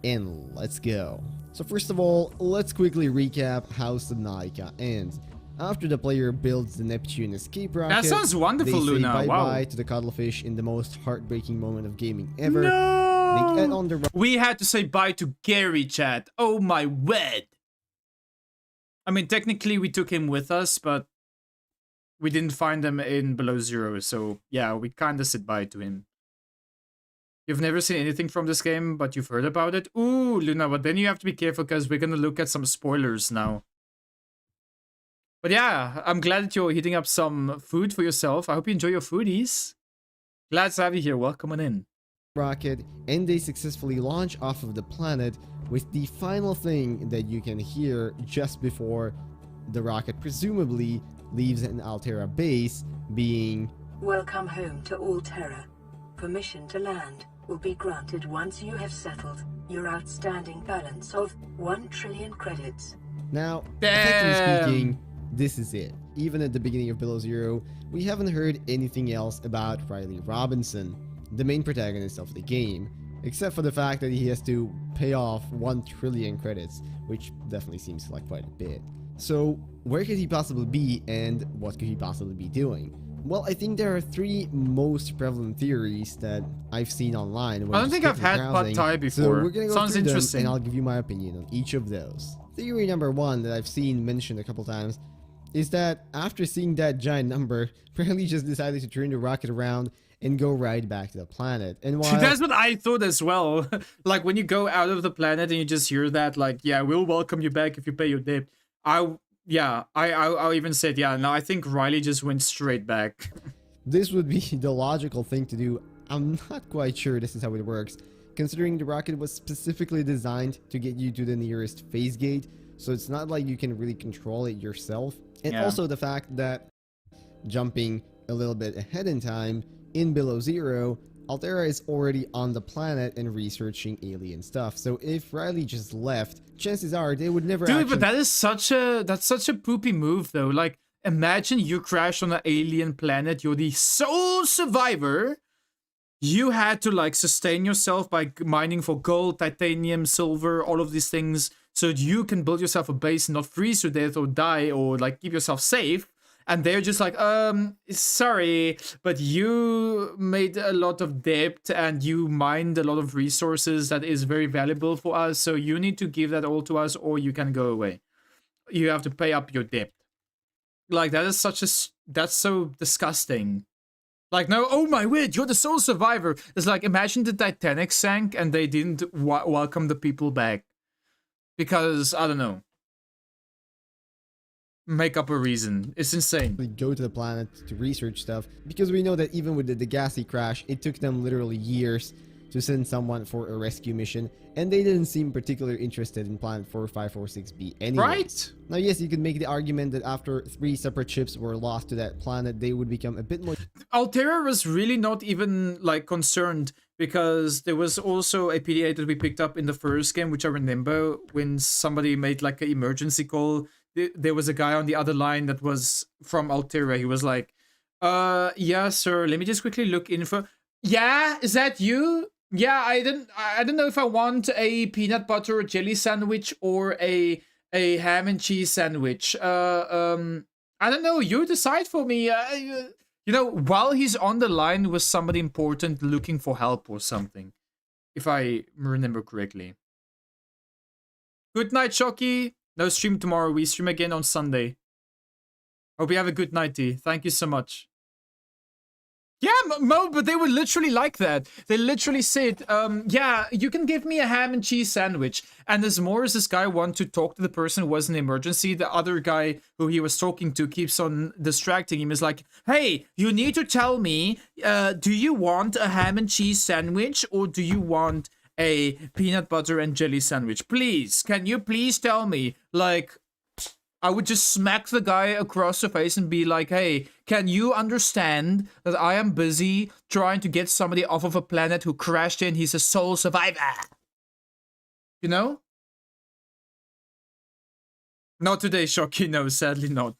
[SPEAKER 10] and let's go. So first of all, let's quickly recap how Subnautica ends. After the player builds the Neptune escape rocket,
[SPEAKER 1] that sounds wonderful,
[SPEAKER 10] they say
[SPEAKER 1] Luna.
[SPEAKER 10] bye-bye to the cuttlefish in the most heartbreaking moment of gaming ever.
[SPEAKER 1] No!
[SPEAKER 10] They get on the
[SPEAKER 1] we had to say bye to Gary, chat. Oh my word. I mean, technically we took him with us, but we didn't find him in Below Zero, so yeah, we kinda said bye to him. You've never seen anything from this game, but you've heard about it? Ooh, Luna, but then you have to be careful because we're gonna look at some spoilers now. But yeah, I'm glad that you're heating up some food for yourself. I hope you enjoy your foodies. Glad to have you here. Welcome on in.
[SPEAKER 10] Rocket, and they successfully launch off of the planet with the final thing that you can hear just before the rocket presumably leaves an Altera base, being
[SPEAKER 8] Welcome home to Alterra. Permission to land will be granted once you have settled your outstanding balance of 1 trillion credits.
[SPEAKER 10] Now, effectively speaking, this is it. Even at the beginning of Below Zero, we haven't heard anything else about Riley Robinson, the main protagonist of the game, except for the fact that he has to pay off 1 trillion credits, which definitely seems like quite a bit. So, where could he possibly be, and what could he possibly be doing? Well, I think there are 3 most prevalent theories that I've seen online.
[SPEAKER 1] I don't think I've had Pad Thai before.
[SPEAKER 10] So we're gonna go
[SPEAKER 1] Sounds
[SPEAKER 10] through
[SPEAKER 1] interesting.
[SPEAKER 10] them, and I'll give you my opinion on each of those. Theory number 1 that I've seen mentioned a couple times is that after seeing that giant number, Riley just decided to turn the rocket around and go right back to the planet. And while
[SPEAKER 1] That's what I thought as well. Like when you go out of the planet and you just hear that, like, yeah, we'll welcome you back if you pay your debt. I even said, yeah, no, I think Riley just went straight back.
[SPEAKER 10] this would be the logical thing to do, I'm not quite sure this is how it works, considering the rocket was specifically designed to get you to the nearest phase gate, so it's not like you can really control it yourself. And also the fact that, jumping a little bit ahead in time, in Below Zero, Altera is already on the planet and researching alien stuff, so if Riley just left, chances are they would never
[SPEAKER 1] Dude, but that's such a poopy move though. Like, imagine you crash on an alien planet, you're the sole survivor. You had to like sustain yourself by mining for gold, titanium, silver, all of these things, so that you can build yourself a base and not freeze to death or die or like keep yourself safe. And they're just like, sorry, but you made a lot of debt and you mined a lot of resources that is very valuable for us. So you need to give that all to us or you can go away. You have to pay up your debt. Like, that is that's so disgusting. Like, no, oh my word, you're the sole survivor. It's like, imagine the Titanic sank and they didn't welcome the people back. Because, I don't know. Make up a reason. It's insane.
[SPEAKER 10] We go to the planet to research stuff, because we know that even with the Degassi crash, it took them literally years to send someone for a rescue mission, and they didn't seem particularly interested in Planet 4546b anyway.
[SPEAKER 1] Right?
[SPEAKER 10] Now, yes, you could make the argument that after 3 separate ships were lost to that planet, they would become a bit more...
[SPEAKER 1] Altera was really not even, like, concerned, because there was also a PDA that we picked up in the first game, which I remember when somebody made, like, an emergency call. There was a guy on the other line that was from Altera. He was like, yeah, sir, let me just quickly look in for... Yeah, is that you? Yeah, I don't know if I want a peanut butter jelly sandwich or a ham and cheese sandwich. I don't know, you decide for me. You know, while he's on the line with somebody important looking for help or something, if I remember correctly. Good night, Shocky. No stream tomorrow. We stream again on Sunday. Hope you have a good night, T. Thank you so much. Yeah, Mo, but they were literally like that. They literally said, yeah, you can give me a ham and cheese sandwich. And as more as this guy wants to talk to the person who was in emergency, the other guy who he was talking to keeps on distracting him. Is like, hey, you need to tell me, do you want a ham and cheese sandwich or do you want a peanut butter and jelly sandwich? Please, can you please tell me? Like, I would just smack the guy across the face and be like, hey, can you understand that I am busy trying to get somebody off of a planet who crashed in? He's a sole survivor. You know? Not today, Shocky. No, sadly not.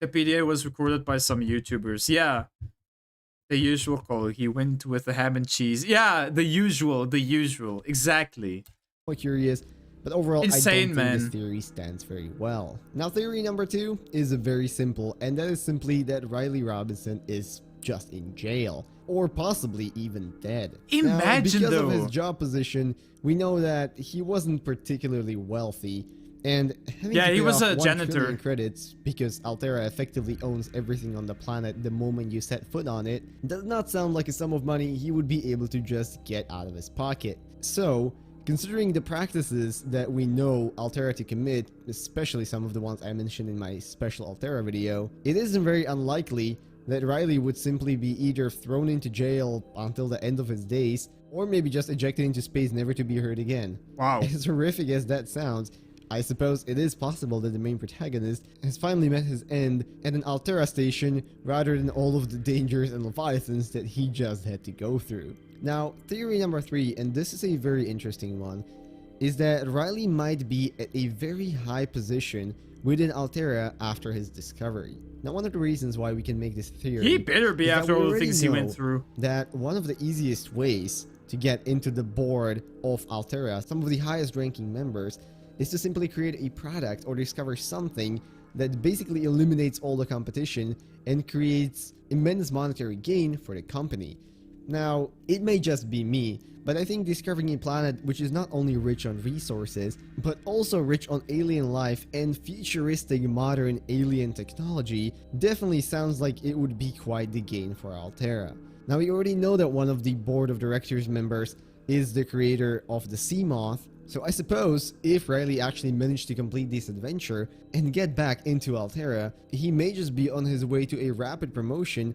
[SPEAKER 1] The PDA was recorded by some YouTubers. Yeah. The usual call. He went with the ham and cheese. Yeah, the usual. Exactly.
[SPEAKER 10] Curious, but overall,
[SPEAKER 1] Insane,
[SPEAKER 10] I don't
[SPEAKER 1] man.
[SPEAKER 10] think this theory stands very well. Now, theory number 2 is very simple, and that is simply that Riley Robinson is just in jail, or possibly even dead.
[SPEAKER 1] Imagine,
[SPEAKER 10] now, because
[SPEAKER 1] though.
[SPEAKER 10] of his job position, we know that he wasn't particularly wealthy, and having to
[SPEAKER 1] he
[SPEAKER 10] pay
[SPEAKER 1] was
[SPEAKER 10] off
[SPEAKER 1] a
[SPEAKER 10] 1
[SPEAKER 1] janitor.
[SPEAKER 10] trillion credits because Altera effectively owns everything on the planet the moment you set foot on it does not sound like a sum of money he would be able to just get out of his pocket. So, considering the practices that we know Altera to commit, especially some of the ones I mentioned in my special Altera video, it isn't very unlikely that Riley would simply be either thrown into jail until the end of his days, or maybe just ejected into space never to be heard again.
[SPEAKER 1] Wow.
[SPEAKER 10] As horrific as that sounds, I suppose it is possible that the main protagonist has finally met his end at an Altera station rather than all of the dangers and leviathans that he just had to go through. Now, theory number 3, and this is a very interesting one, is that Riley might be at a very high position within Altera after his discovery. Now, one of the reasons why we can make this theory
[SPEAKER 1] He better be
[SPEAKER 10] is that
[SPEAKER 1] after
[SPEAKER 10] we
[SPEAKER 1] all the
[SPEAKER 10] already
[SPEAKER 1] things he went
[SPEAKER 10] know
[SPEAKER 1] through.
[SPEAKER 10] that one of the easiest ways to get into the board of Altera, some of the highest ranking members, is to simply create a product or discover something that basically eliminates all the competition and creates immense monetary gain for the company. Now, it may just be me, but I think discovering a planet which is not only rich on resources, but also rich on alien life and futuristic modern alien technology definitely sounds like it would be quite the gain for Altera. Now, we already know that one of the board of directors members is the creator of the Sea Moth, so I suppose if Riley actually managed to complete this adventure and get back into Altera, he may just be on his way to a rapid promotion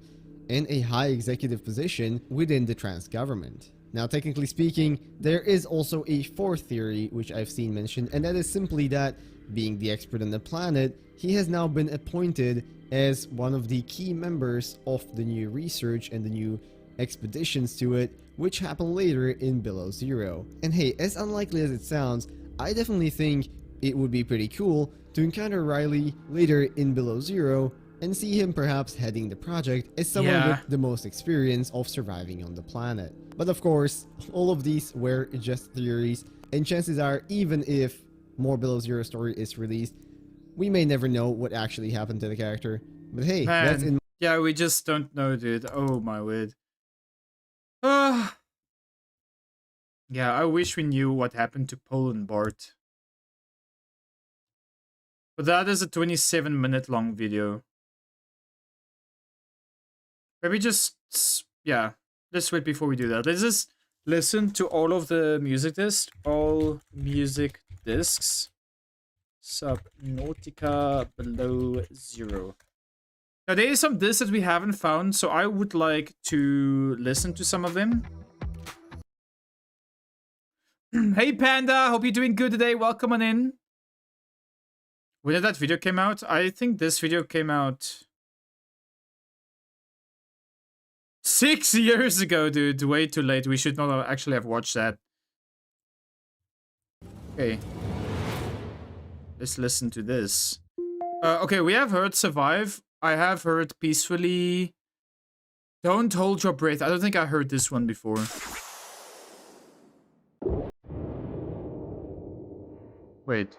[SPEAKER 10] and a high executive position within the trans government. Now, technically speaking, there is also a fourth theory which I've seen mentioned, and that is simply that, being the expert on the planet, he has now been appointed as one of the key members of the new research and the new expeditions to it, which happen later in Below Zero. And hey, as unlikely as it sounds, I definitely think it would be pretty cool to encounter Riley later in Below Zero and see him perhaps heading the project as someone with the most experience of surviving on the planet. But of course, all of these were just theories, and chances are, even if more Below Zero story is released, we may never know what actually happened to the character. But hey, that's in
[SPEAKER 1] yeah, we just don't know, dude. Oh my word. Yeah, I wish we knew what happened to Paul and Bart. But that is a 27-minute long video. Maybe just, yeah, let's wait before we do that. Let's just listen to all of the music discs. All music discs. Subnautica Below Zero. Now, there is some discs that we haven't found, so I would like to listen to some of them. Hey, Panda! Hope you're doing good today. Welcome on in. When did that video came out? I think this video came out 6 years ago, dude. Way too late. We should not actually have watched that. Okay. Let's listen to this. Okay, we have heard Survive. I have heard Peacefully. Don't Hold Your Breath. I don't think I heard this one before. Wait.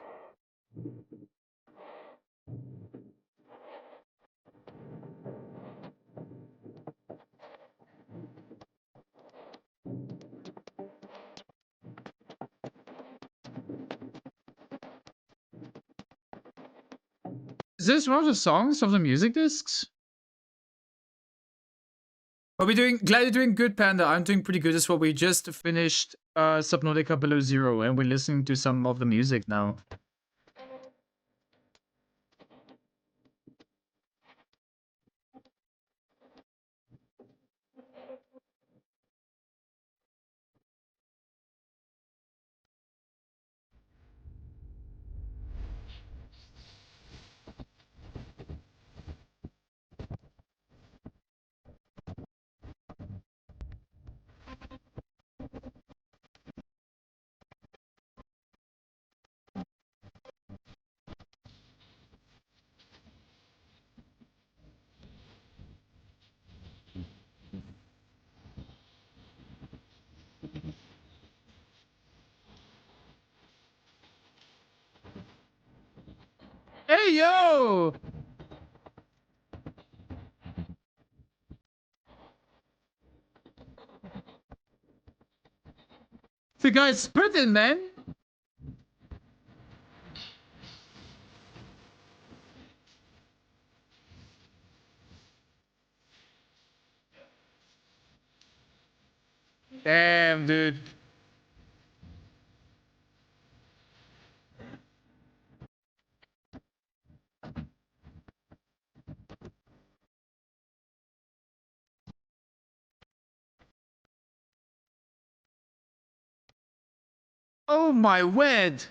[SPEAKER 1] Is this one of the songs of the music discs? Are we doing? Glad you're doing good, Panda. I'm doing pretty good as well. We just finished Subnautica Below Zero, and we're listening to some of the music now. Hey, yo! The guy's sprinting, man! Damn, dude. Oh my word!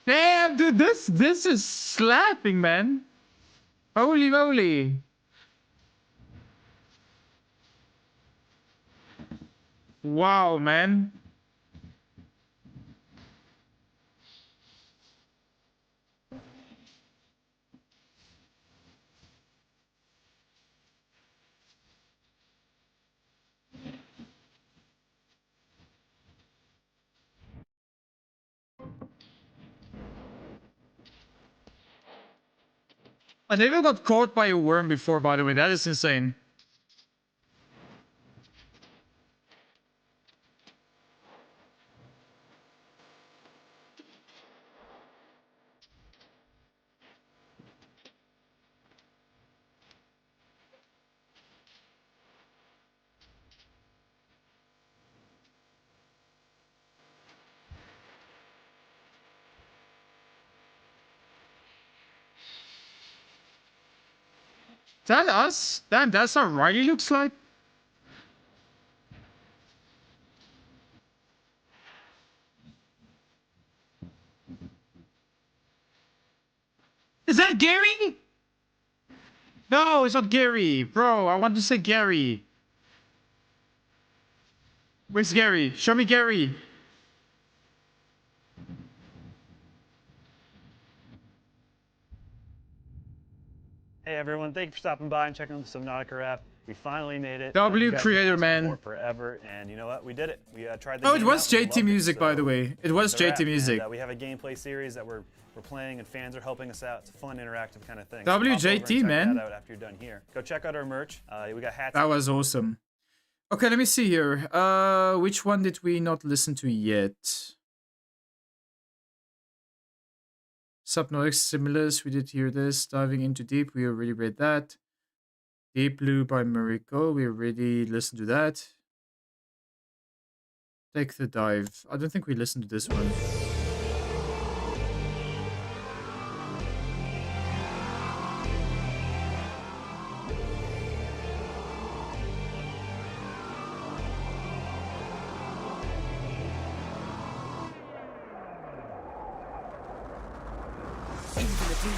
[SPEAKER 1] Damn, dude, this is slapping, man. Holy moly. Wow, man. I never got caught by a worm before, by the way. That is insane. Is that us? Damn, that's how Riley looks like. Is that Gary? No, it's not Gary. Bro, I want to say Gary. Where's Gary? Show me Gary.
[SPEAKER 12] Hey everyone, thank you for stopping by and checking out the Subnautica app. We finally made it.
[SPEAKER 1] W
[SPEAKER 12] You guys
[SPEAKER 1] creator,
[SPEAKER 12] have been asking
[SPEAKER 1] man.
[SPEAKER 12] for forever, and you know what? We did it. We tried the
[SPEAKER 1] Oh, it
[SPEAKER 12] game
[SPEAKER 1] was
[SPEAKER 12] out, we
[SPEAKER 1] JT
[SPEAKER 12] loved
[SPEAKER 1] music, by
[SPEAKER 12] so
[SPEAKER 1] the way. It was
[SPEAKER 12] it's a wrap,
[SPEAKER 1] JT music.
[SPEAKER 12] and, we have a gameplay series that we're playing, and fans are helping us out. It's a fun, interactive kind of thing.
[SPEAKER 1] WJT,
[SPEAKER 12] so pop over and check
[SPEAKER 1] man.
[SPEAKER 12] that out after you're done here. Go check out our merch. We got hats.
[SPEAKER 1] That was awesome. Okay, let me see here. Which one did we not listen to yet? Subnautica Simulus, we did hear this. Diving into Deep, we already read that. Deep Blue by Miracle, we already listened to that. Take the Dive. I don't think we listened to this one.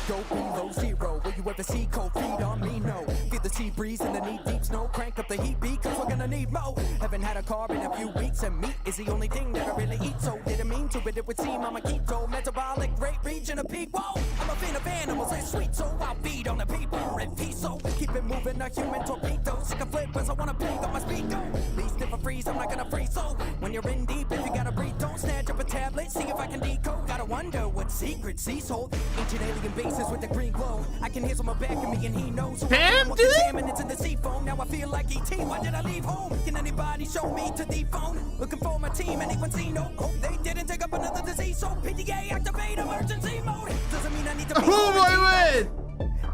[SPEAKER 13] Go below zero. Will you ever see cold feet on me? No. Feel the sea breeze in the knee deep snow. Crank up the heat beat, cause we're gonna need more. Haven't had a carb in a few weeks, and meat is the only thing that I really eat. So didn't mean to, but it would seem I'm a keto. Metabolic rate reaching a peak. Whoa, I'm a fan of animals, it's sweet, so I'll feed on the people and peace. So keep it moving, a human torpedo. Sick of flippers, I wanna pick up my speaker. Least if I freeze, I'm not gonna freeze. So when you're in deep, if you gotta breathe, don't snatch up a tablet. See if I can decode. Gotta wonder what secret seas hold. Ancient alien bases with the green glow. I can hear someone back of me and he knows. So
[SPEAKER 1] damn, dude!
[SPEAKER 13] Contaminants in the sea foam. Now I feel like E.T. Why did I leave home? Can anybody show me to the phone? Looking for my team. Anyone see no hope? They didn't take up another disease. So PTA activate emergency mode. Doesn't mean I need to be
[SPEAKER 1] oh my word!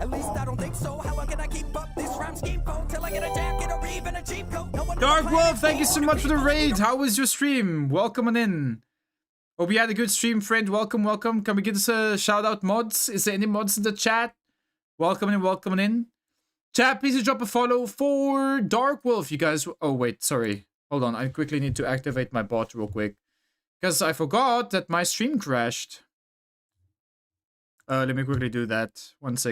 [SPEAKER 13] At least I don't think so. How can I keep up this rhyme scheme till I get a jacket or even a cheap coat? No one
[SPEAKER 1] Dark Wolf, thank you so much for the raid. How was your stream? Welcome on in. Hope you had a good stream, friend. Welcome, welcome. Can we get us a shout out, mods? Is there any mods in the chat? Welcome in, welcome in. Chat, please drop a follow for Dark Wolf, you guys. Oh, wait, sorry. Hold on, I quickly need to activate my bot real quick. Because I forgot that my stream crashed. Let me quickly do that. 1 second.